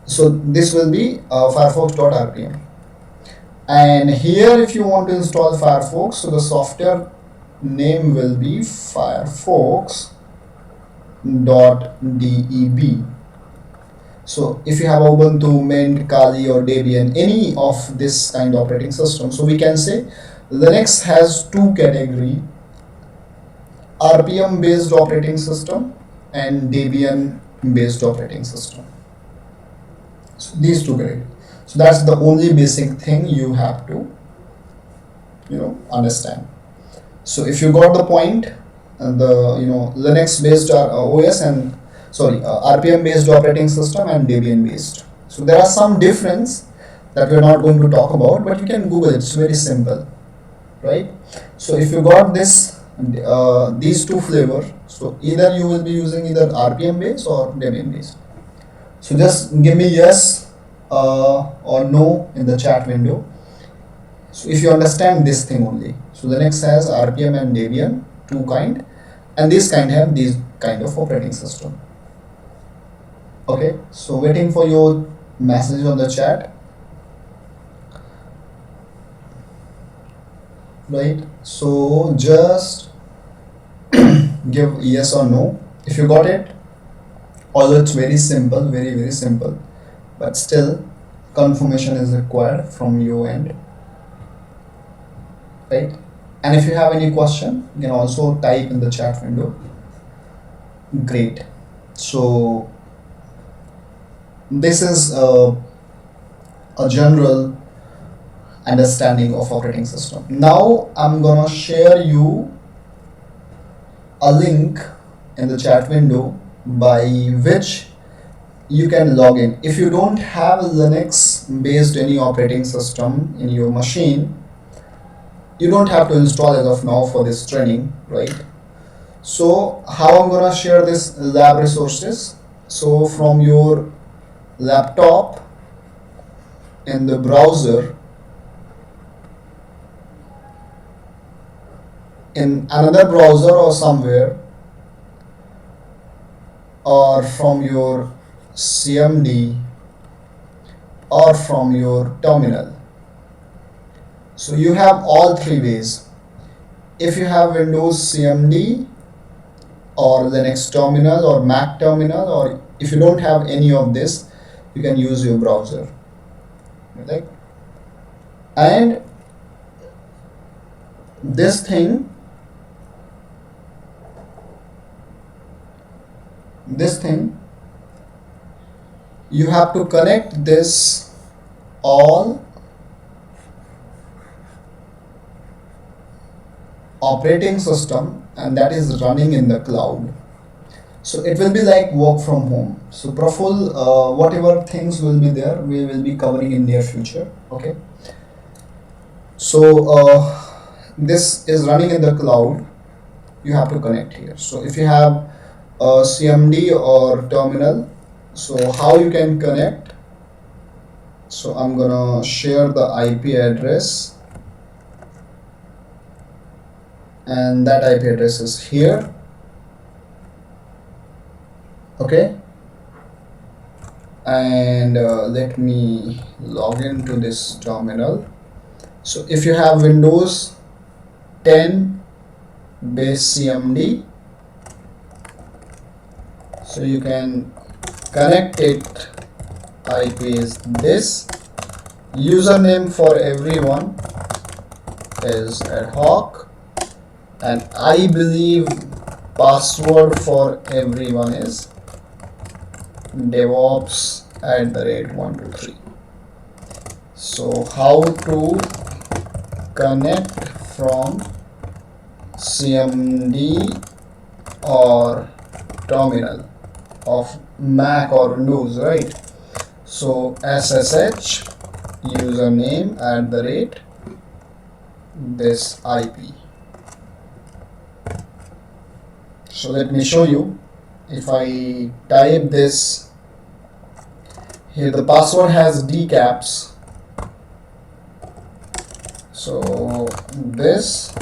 So this will be firefox.rpm. And here, if you want to install Firefox, so the software name will be firefox.deb. So if you have Ubuntu, Mint, Kali, or Debian, any of this kind of operating system, so we can say Linux has two categories: RPM based operating system and Debian based operating system. So these two categories. So that's the only basic thing you have to understand. So if you got the point, the Linux based OS and RPM based operating system and Debian based. So there are some difference that we're not going to talk about, but you can Google it. It's very simple, right? So if you got this these two flavor, so either you will be using either RPM based or Debian based. So just give me yes or no in the chat window. So if you understand this thing only. So Linux has RPM and Debian, two kind, and this kind have these kind of operating system. Okay, so waiting for your message on the chat. Right, so just give yes or no if you got it. Although it's very simple, very simple, but still confirmation is required from your end, right? And if you have any question, you can also type in the chat window. Great. So this is a general understanding of operating system. Now I'm gonna share you a link in the chat window by which you can log in. If you don't have Linux based any operating system in your machine, you don't have to install as of now for this training, right? So how I'm gonna share this lab resources? So from your laptop in the browser, in another browser or somewhere, or from your CMD or from your terminal. So you have all three ways. If you have Windows CMD or Linux terminal or Mac terminal, or if you don't have any of this, you can use your browser. Okay? And this thing you have to connect this all operating system, and that is running in the cloud. So it will be like work from home. So Praful, whatever things will be there, we will be covering in near future. Okay. So this is running in the cloud. You have to connect here. So if you have a CMD or terminal, so how you can connect? So I'm gonna share the IP address, and that IP address is here. Okay, and let me log into this terminal. So if you have Windows 10 base CMD, so you can connect it. IP is this, username for everyone is ad hoc, and I believe password for everyone is Devops @123. So how to connect from CMD or terminal of Mac or Windows, right? So SSH username @this IP. So let me show you. If I type this here, the password has D caps. So this,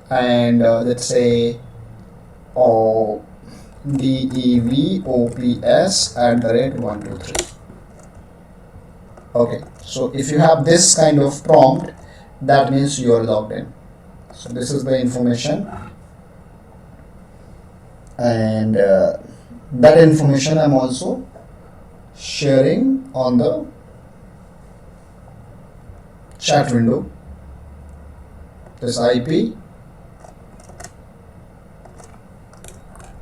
and let's say DEVOPS @123. Okay, so if you have this kind of prompt, that means you are logged in. So this is the information, and that information I'm also sharing on the chat window. This IP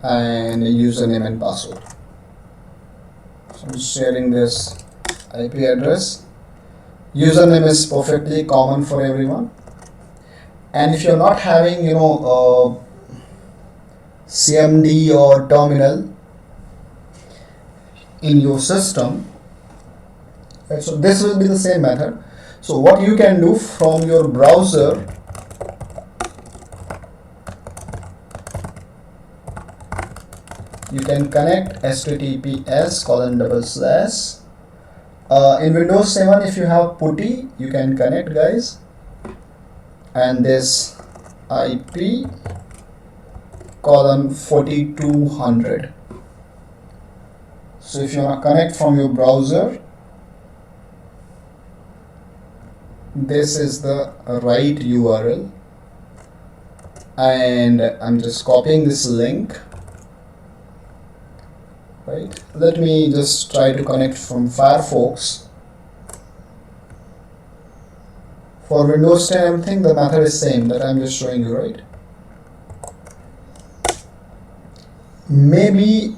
and username and password. So I'm sharing this IP address. Username is perfectly common for everyone, and if you're not having CMD or terminal in your system, right, so this will be the same method. So what you can do from your browser, you can connect https:// in Windows 7, if you have PuTTY, you can connect, guys, and this IP :4200. So if you want to connect from your browser, this is the right URL, and I'm just copying this link. Right, let me just try to connect from Firefox. For Windows 10, everything, the method is same that I'm just showing you, right? Maybe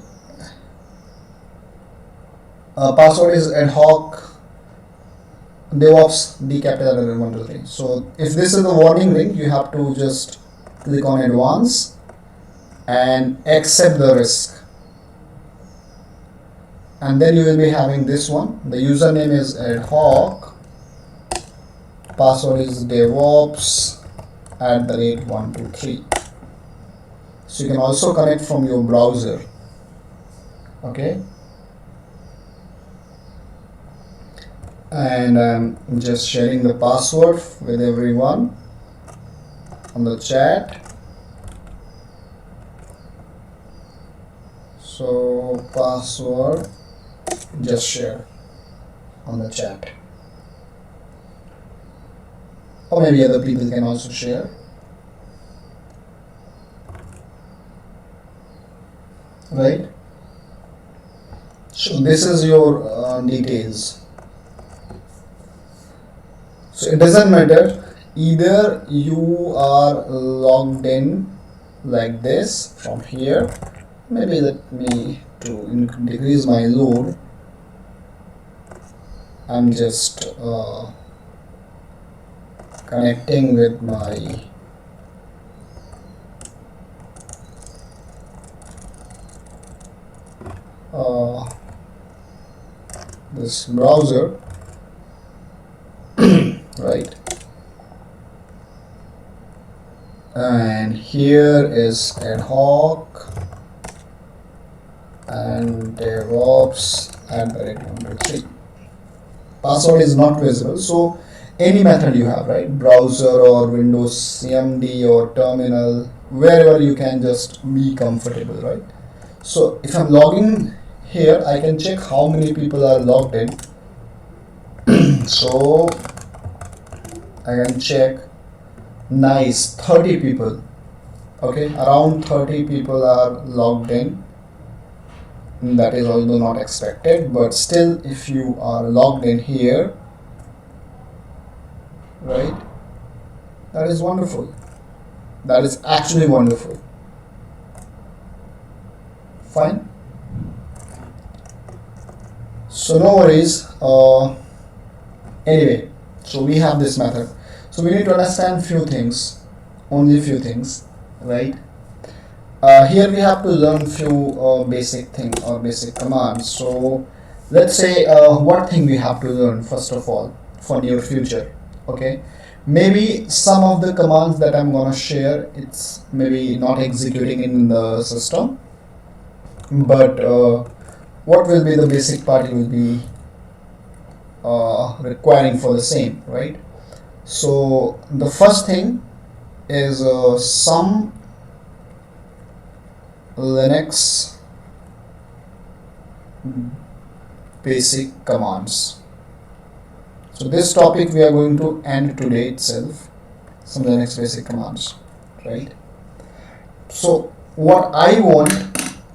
password is ad hoc Devops D123. So if this is the warning ring, you have to just click on advance and accept the risk. And then you will be having this one. The username is ad hoc, password is Devops @123. So you can also connect from your browser. Okay, and I'm just sharing the password with everyone on the chat. So password, just share on the chat, or maybe other people can also share. Right, so this is your details. So it doesn't matter, either you are logged in like this from here. Maybe let me to decrease my load. I'm just connecting with my this browser, right? And here is ad hoc and Devops @123. Password is not visible, so any method you have, right? Browser or Windows CMD or terminal, wherever you can just be comfortable, right? So if I'm logging here, I can check how many people are logged in. So I can check, nice, 30 people. Okay, around 30 people are logged in. That is although not expected, but still if you are logged in here, right, that is wonderful. That is actually wonderful. Fine. So no worries. Anyway, so we have this method. So we need to understand few things, only few things, right? Here we have to learn few basic thing or basic commands. So let's say what thing we have to learn first of all for near future. Okay, maybe some of the commands that I'm gonna share, it's maybe not executing in the system, but what will be the basic part you will be requiring for the same, right? So the first thing is some Linux basic commands. So this topic we are going to end today itself, some Linux basic commands, right? So what I want,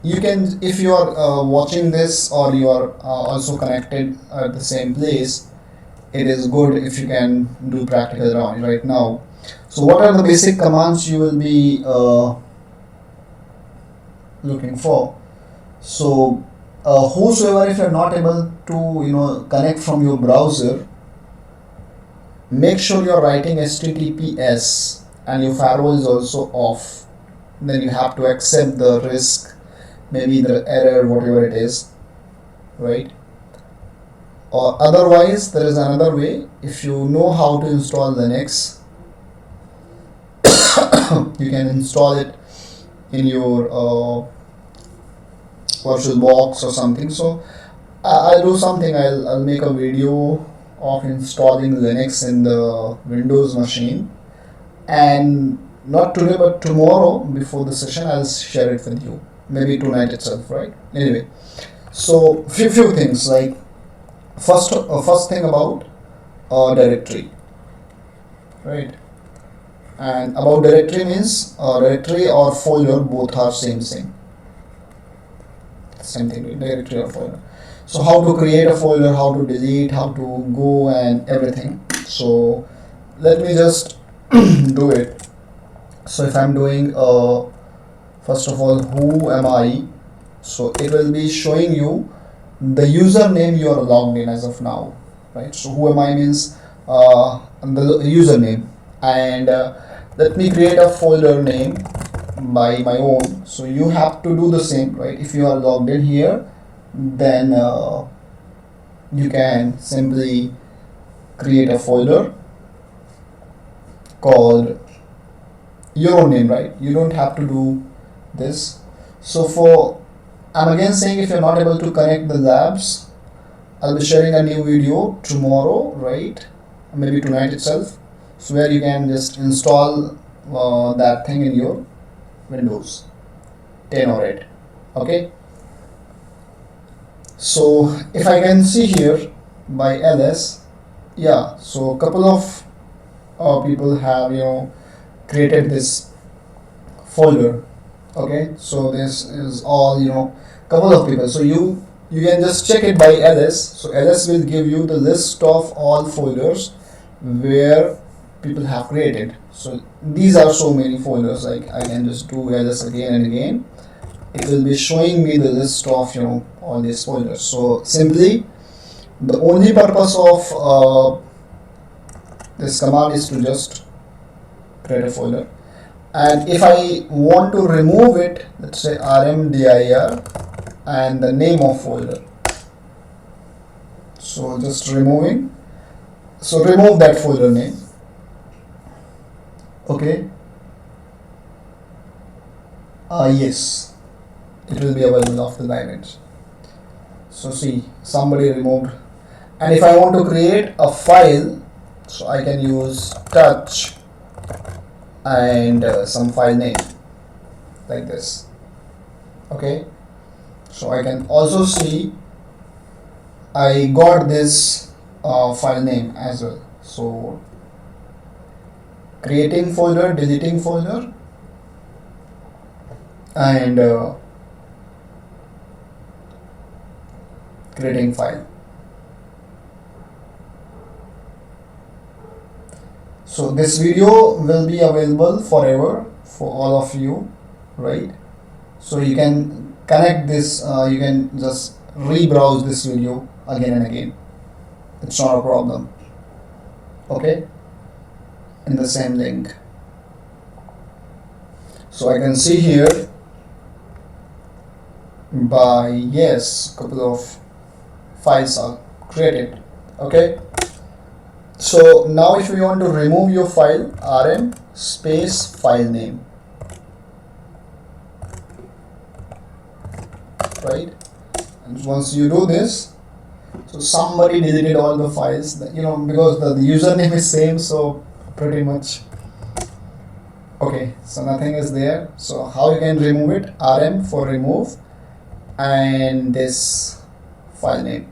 you can, if you are watching this or you are also connected at the same place, it is good if you can do practical right now. So what are the basic commands you will be looking for? So whosoever, if you're not able to connect from your browser, make sure you're writing HTTPS and your firewall is also off. Then you have to accept the risk, maybe the error, whatever it is, right? Or otherwise there is another way. If you know how to install Linux, you can install it in your virtual box or something. So I'll do something, I'll make a video of installing Linux in the Windows machine, and not today but tomorrow before the session I'll share it with you, maybe tonight itself, right? Anyway, so few things, like first thing about directory, right? And about directory means directory or folder, both are same thing, directory or folder. So how to create a folder, how to delete, how to go and everything. So let me just do it. So if I'm doing first of all, who am I, so it will be showing you the username you are logged in as of now, right? So who am I means the username, and let me create a folder name by my own. So you have to do the same, right? If you are logged in here, then you can simply create a folder called your own name, right? You don't have to do this. So I'm again saying, if you're not able to connect the labs, I'll be sharing a new video tomorrow, right? Maybe tonight itself, so where you can just install that thing in your Windows 10 or 8. Okay, so if I can see here by ls, yeah, so a couple of people have created this folder. Okay, so this is all couple of people. So you can just check it by ls. So ls will give you the list of all folders where people have created. So these are so many folders, like I can just do ls again and again, it will be showing me the list of all these folders. So simply the only purpose of this command is to just create a folder, and if I want to remove it, let's say rmdir and the name of folder, so just removing, so remove that folder name. Okay, yes, it will be available after the image. So see, somebody removed. And if I want to create a file, so I can use touch and some file name like this. Okay, so I can also see I got this file name as well. So creating folder, deleting folder, and creating file. So this video will be available forever for all of you, right? So you can connect this, you can just re-browse this video again and again. It's not a problem. Okay, in the same link. So I can see here by yes, couple of files are created. Okay, so now if you want to remove your file, rm space file name, right? And once you do this, so somebody deleted all the files that, because the username is same, so pretty much okay, so nothing is there. So how you can remove it? Rm for remove and this file name.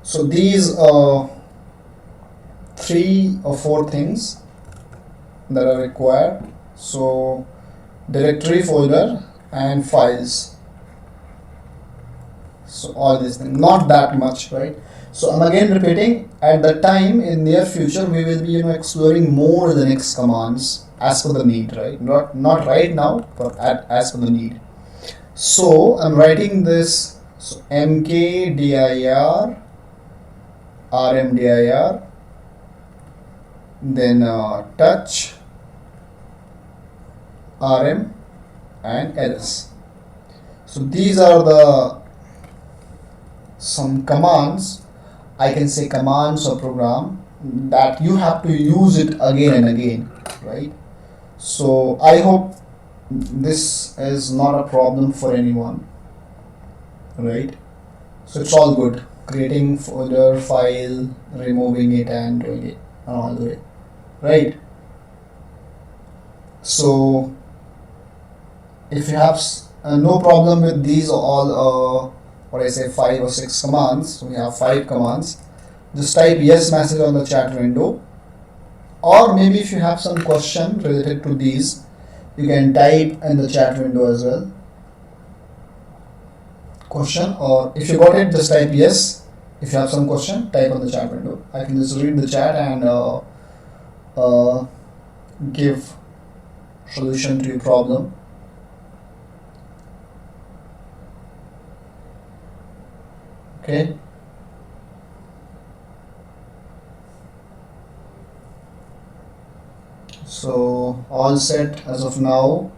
So these are 3 or 4 things that are required. So directory, folder and files. So all these things, not that much, right? So I'm again repeating, at the time in near future we will be exploring more Linux commands as per the need, right? Not right now, but as per the need. So I'm writing this, so mkdir rmdir, then touch rm and ls. So these are the some commands, I can say commands or program that you have to use it again and again, right? So I hope this is not a problem for anyone, right? So it's all good, creating folder, file, removing it and doing it all the way, right? So if you have no problem with these all what I say 5 or 6 commands, so we have 5 commands, just type yes message on the chat window, or maybe if you have some question related to these, you can type in the chat window as well, question, or if you got it, just type yes. If you have some question, type on the chat window. I can just read the chat and give solution to your problem. Okay. So all set as of now.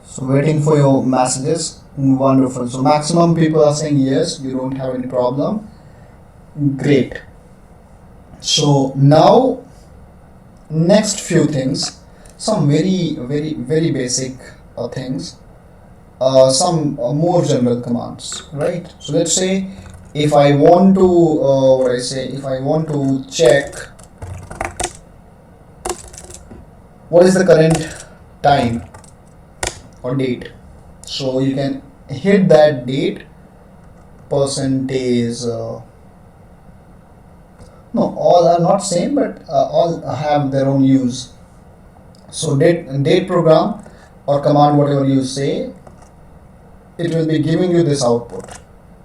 So waiting for your messages. Wonderful. So maximum people are saying yes, you don't have any problem. Great. So now next few things, some very basic things, some more general commands, right? So let's say if I want to if I want to check what is the current time or date, so you can hit that date percentage. No, all are not same, but all have their own use. So date program or command, whatever you say, it will be giving you this output,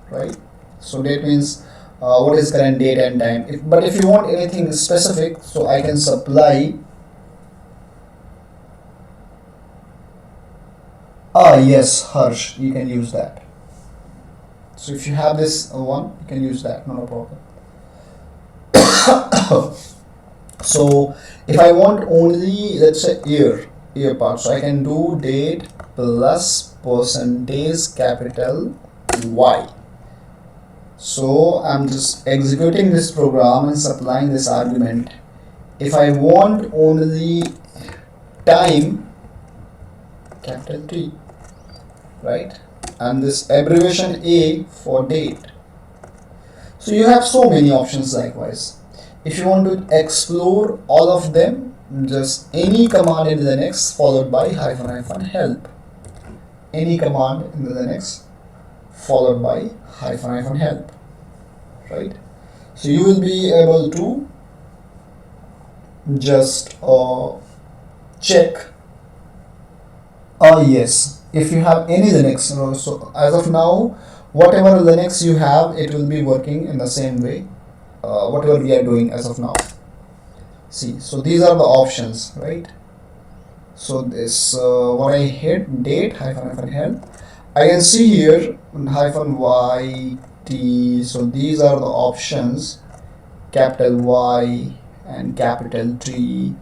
right? So date means what is current date and time. But if you want anything specific, so I can supply. Yes, Harsh, you can use that. So if you have this one, you can use that, not a problem. So if I want only, let's say year part, so I can do date plus percentage capital Y. So I'm just executing this program and supplying this argument. If I want only time, capital T, right? And this abbreviation A for date. So you have so many options likewise. If you want to explore all of them, just any command in Linux followed by --help. Any command in Linux followed by --help, right? So you will be able to just check Yes, if you have any Linux, so as of now, whatever Linux you have, it will be working in the same way, whatever we are doing as of now. See, so these are the options, right? So this, what I hit, date, hyphen help, I can see here hyphen YT, so these are the options, capital Y and capital T.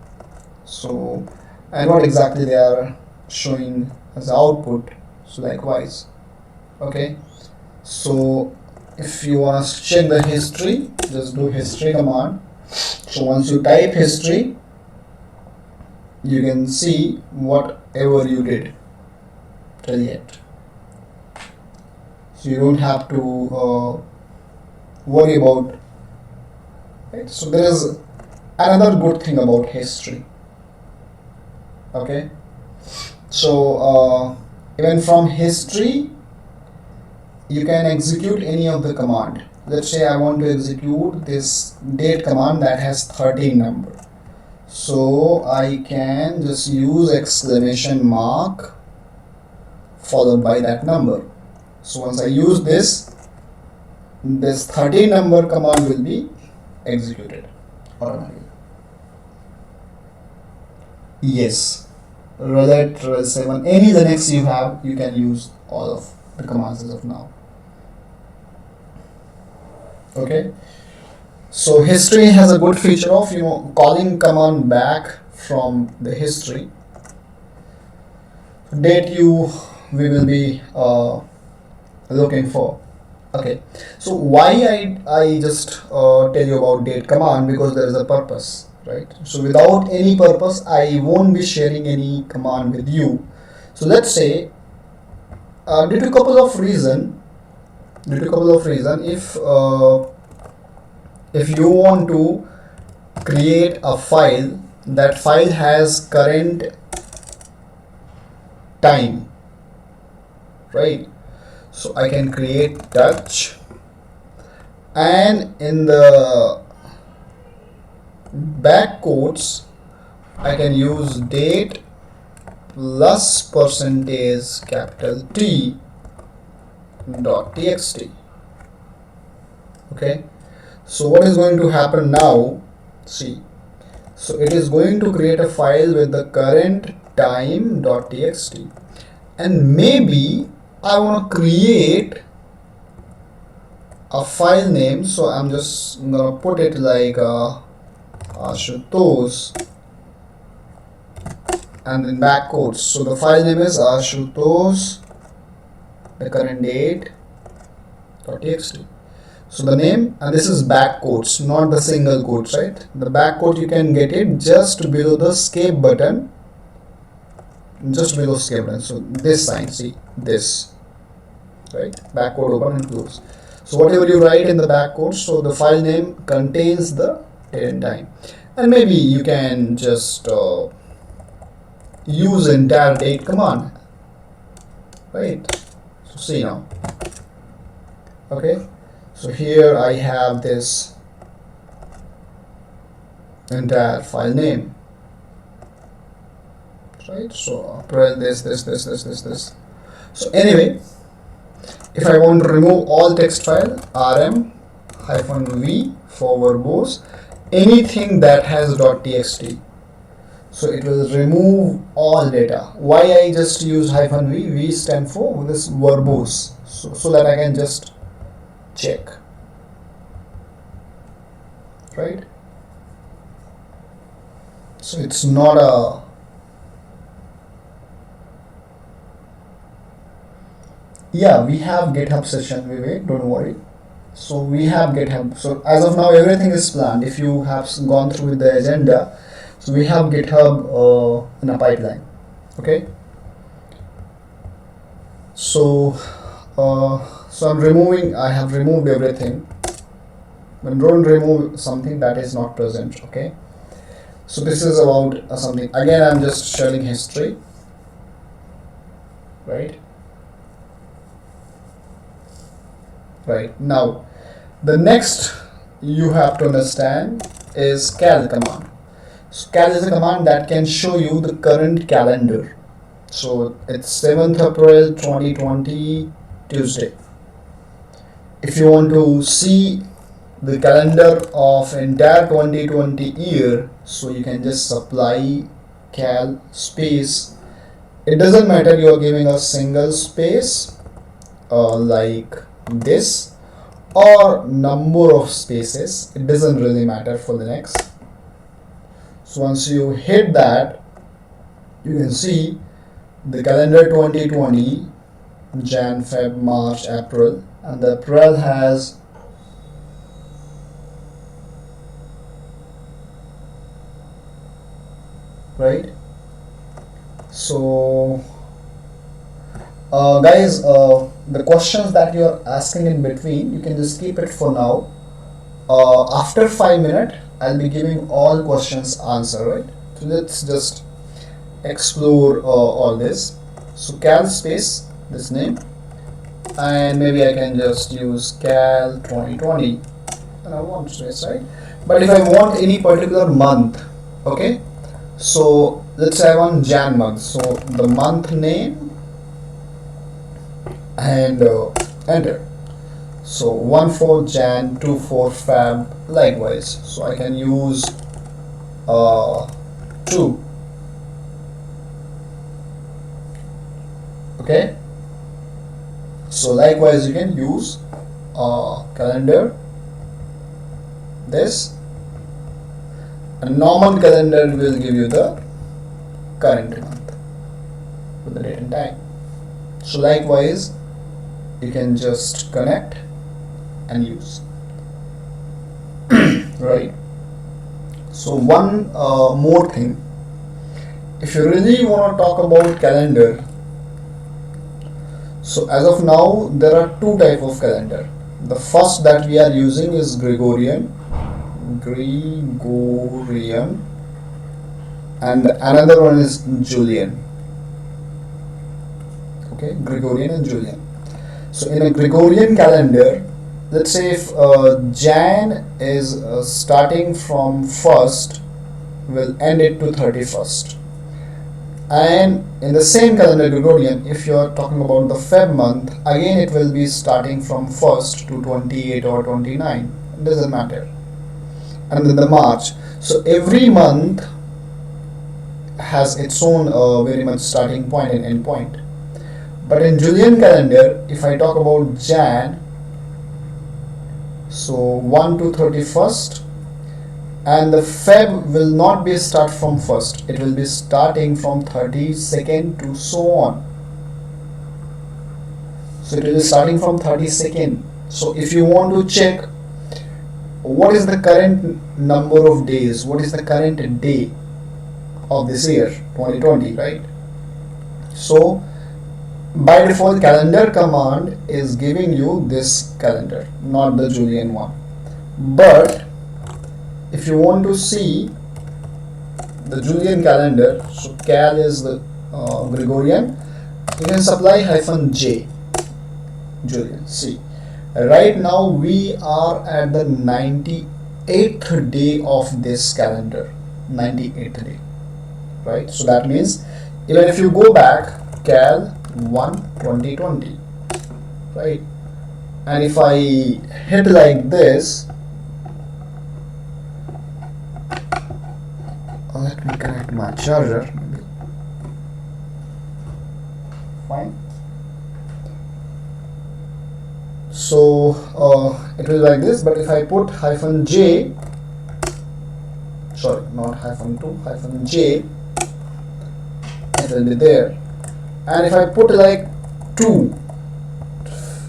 So, and what exactly they are showing as output, so likewise. Okay, so if you want to check the history, just do history command. So once you type history, you can see whatever you did till yet. So you don't have to worry about, right? So there is another good thing about history. Okay, so even from history you can execute any of the command. Let's say I want to execute this date command that has 13 number, so I can just use exclamation mark followed by that number. So once I use this 13 number command will be executed automatically. Yes, roulette, roll 7, any Linux you have, you can use all of the commands as of now. Okay, so history has a good feature of calling command back from the history. Date we will be looking for. Okay, so why I just tell you about date command, because there is a purpose, right? So without any purpose I won't be sharing any command with you. So let's say due to a couple of reason, if you want to create a file, that file has current time, right? So I can create touch, and in the back quotes I can use date plus percentage capital T dot txt. Okay, so what is going to happen now? See, so it is going to create a file with the current time dot txt, and maybe I want to create a file name, so I'm just gonna put it like Ashutosh and then back quotes. So the file name is Ashutosh, the current date .txt. So the name, and this is back quotes, not the single quotes, right? The back quote you can get it just below the escape button, just below escape button. So this sign, see this, right? Back quote open and close. So whatever you write in the back quote, so the file name contains the date and time, and maybe you can just use entire date command, right? So see now. Okay, so here I have this entire file name, right? So April this. So anyway, if I want to remove all text file, rm-v for verbose, anything that has .txt, so it will remove all data. Why I just use -v? V stand for this verbose, so that I can just check, right? So it's not a we have GitHub session, Vivek, don't worry. So we have GitHub. So as of now everything is planned. If you have gone through with the agenda, so we have GitHub in a pipeline. Okay, so I have removed everything. When don't remove something that is not present. Okay, so this is about something. Again, I'm just sharing history, right? Right now, the next you have to understand is cal command. So cal is a command that can show you the current calendar. So it's 7th April 2020 Tuesday. If you want to see the calendar of entire 2020 year, so you can just supply cal space. It doesn't matter you are giving a single space like this or number of spaces, it doesn't really matter for the next. So once you hit that, you can see the calendar 2020 Jan, Feb, March, April, and the April has right. So guys, the questions that you are asking in between, you can just keep it for now. After 5 minutes, I'll be giving all questions answer, right? So let's just explore all this. So cal space, this name, and maybe I can just use cal 2020, and I want space, right? But if I want any particular month, okay, so let's say I want Jan month, so the month name and enter. So 1/4 Jan, 2/4 Feb, likewise. So I can use 2. Okay. So likewise you can use calendar this. A normal calendar will give you the current month with the date and time. So likewise you can just connect and use. Right. So one more thing, if you really want to talk about calendar, so as of now there are two type of calendar. The first that we are using is Gregorian, and another one is Julian. Okay, Gregorian and Julian. So in a Gregorian calendar, let's say if Jan is starting from 1st, we'll end it to 31st. And in the same calendar Gregorian, if you are talking about the Feb month, again it will be starting from 1st to 28 or 29. It doesn't matter. And then the March. So every month has its own very much starting point and end point. But in Julian calendar, if I talk about Jan, so 1 to 31st, and the Feb will not be start from 1st, it will be starting from 32nd to so on. So it will be starting from 32nd. So if you want to check what is the current number of days, what is the current day of this year 2020, right? So by default calendar command is giving you this calendar, not the Julian one. But if you want to see the Julian calendar, so cal is the Gregorian, you can supply -J Julian. See, right now we are at the 98th day of this calendar, 98th day, right? So that means even if you go back cal 1/2020, right? And if I hit like this, let me connect my charger. Fine. So it will be like this, but if I put -J, sorry, not -2, -J, it will be there. And if I put like 2,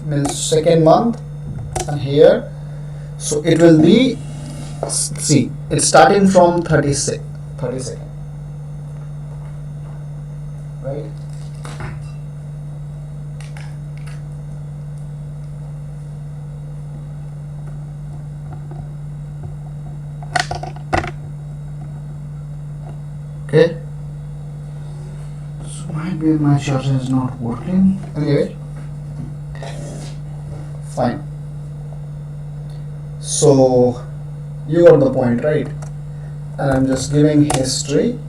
means second month, and here, so it will be, see, it's starting from 32nd, right? Okay. So might be my charger is not working. Anyway, fine. So you got the point, right? And I'm just giving history.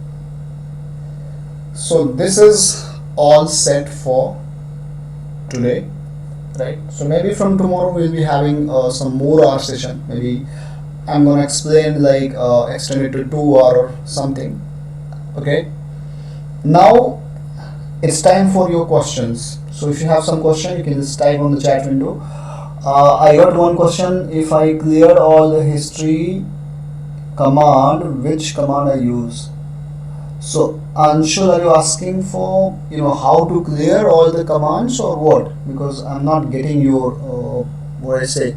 So this is all set for today, right? So maybe from tomorrow we'll be having some more hour session. Maybe I'm gonna explain like extend it to 2 hour or something. Okay. Now it's time for your questions. So if you have some question, you can just type on the chat window. I got one question. If I cleared all the history command, which command I use? So Anshul, are you asking for how to clear all the commands or what? Because I'm not getting your what I say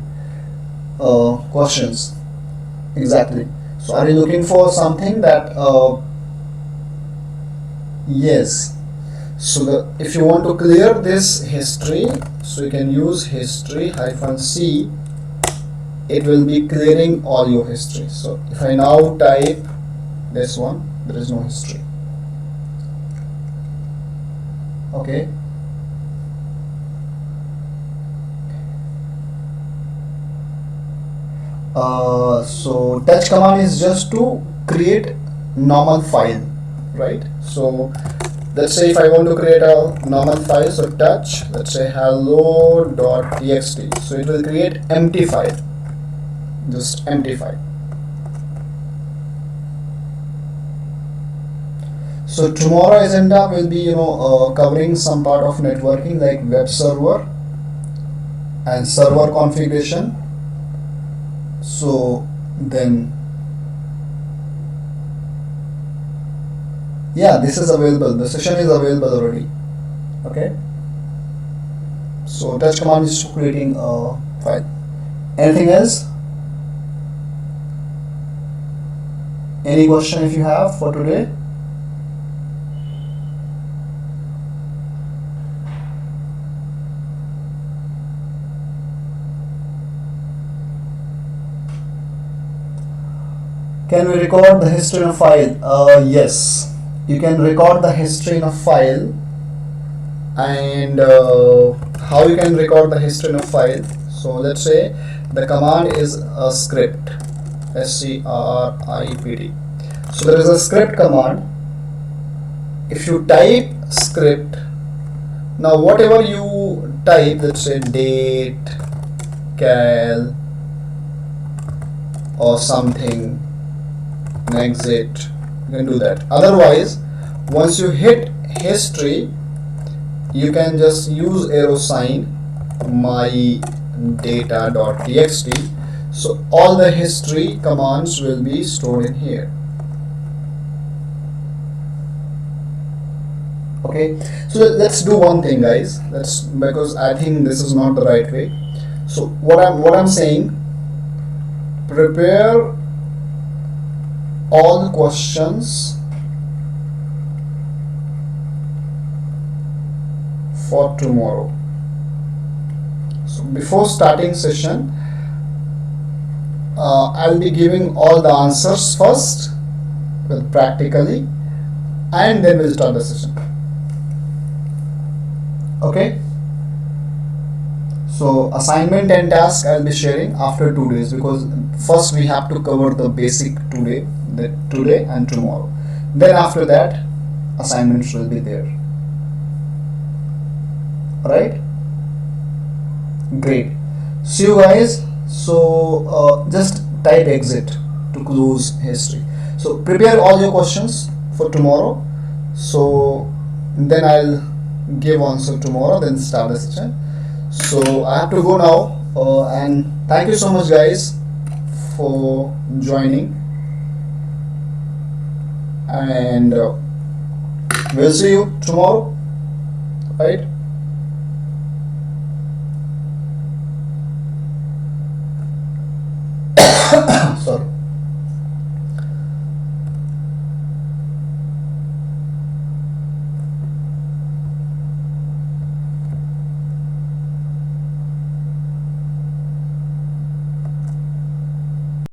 questions exactly. So are you looking for something that yes? So if you want to clear this history, so you can use history -c. It will be clearing all your history. So if I now type this one, there is no history. Okay. So touch command is just to create normal file, right? So let's say if I want to create a normal file, so touch, let's say hello.txt. So it will create empty file, just empty file. So tomorrow agenda will be covering some part of networking like web server and server configuration. So then yeah, this is available, the session is available already. Okay, so touch command is creating a file. Anything else? Any question if you have for today? Can we record the history in a file? Yes, you can record the history in a file. And how you can record the history in a file? So let's say the command is a script, script. So there is a script command. If you type script, now whatever you type, let's say date, cal, or something, exit, you can do that. Otherwise, once you hit history, you can just use arrow sign my data.txt. So all the history commands will be stored in here. Okay, so let's do one thing, guys. Because I think this is not the right way. So what I'm saying, prepare all questions for tomorrow. So before starting session, I'll be giving all the answers first, well, practically, and then we'll start the session. Okay. So assignment and task I'll be sharing after 2 days, because first we have to cover the basic today and tomorrow. Then after that, assignments will be there. Alright? Great. See you guys. So just type exit to close history. So prepare all your questions for tomorrow. So then I'll give answer tomorrow, then start the session. So I have to go now, and thank you so much, guys, for joining, and we'll see you tomorrow, right?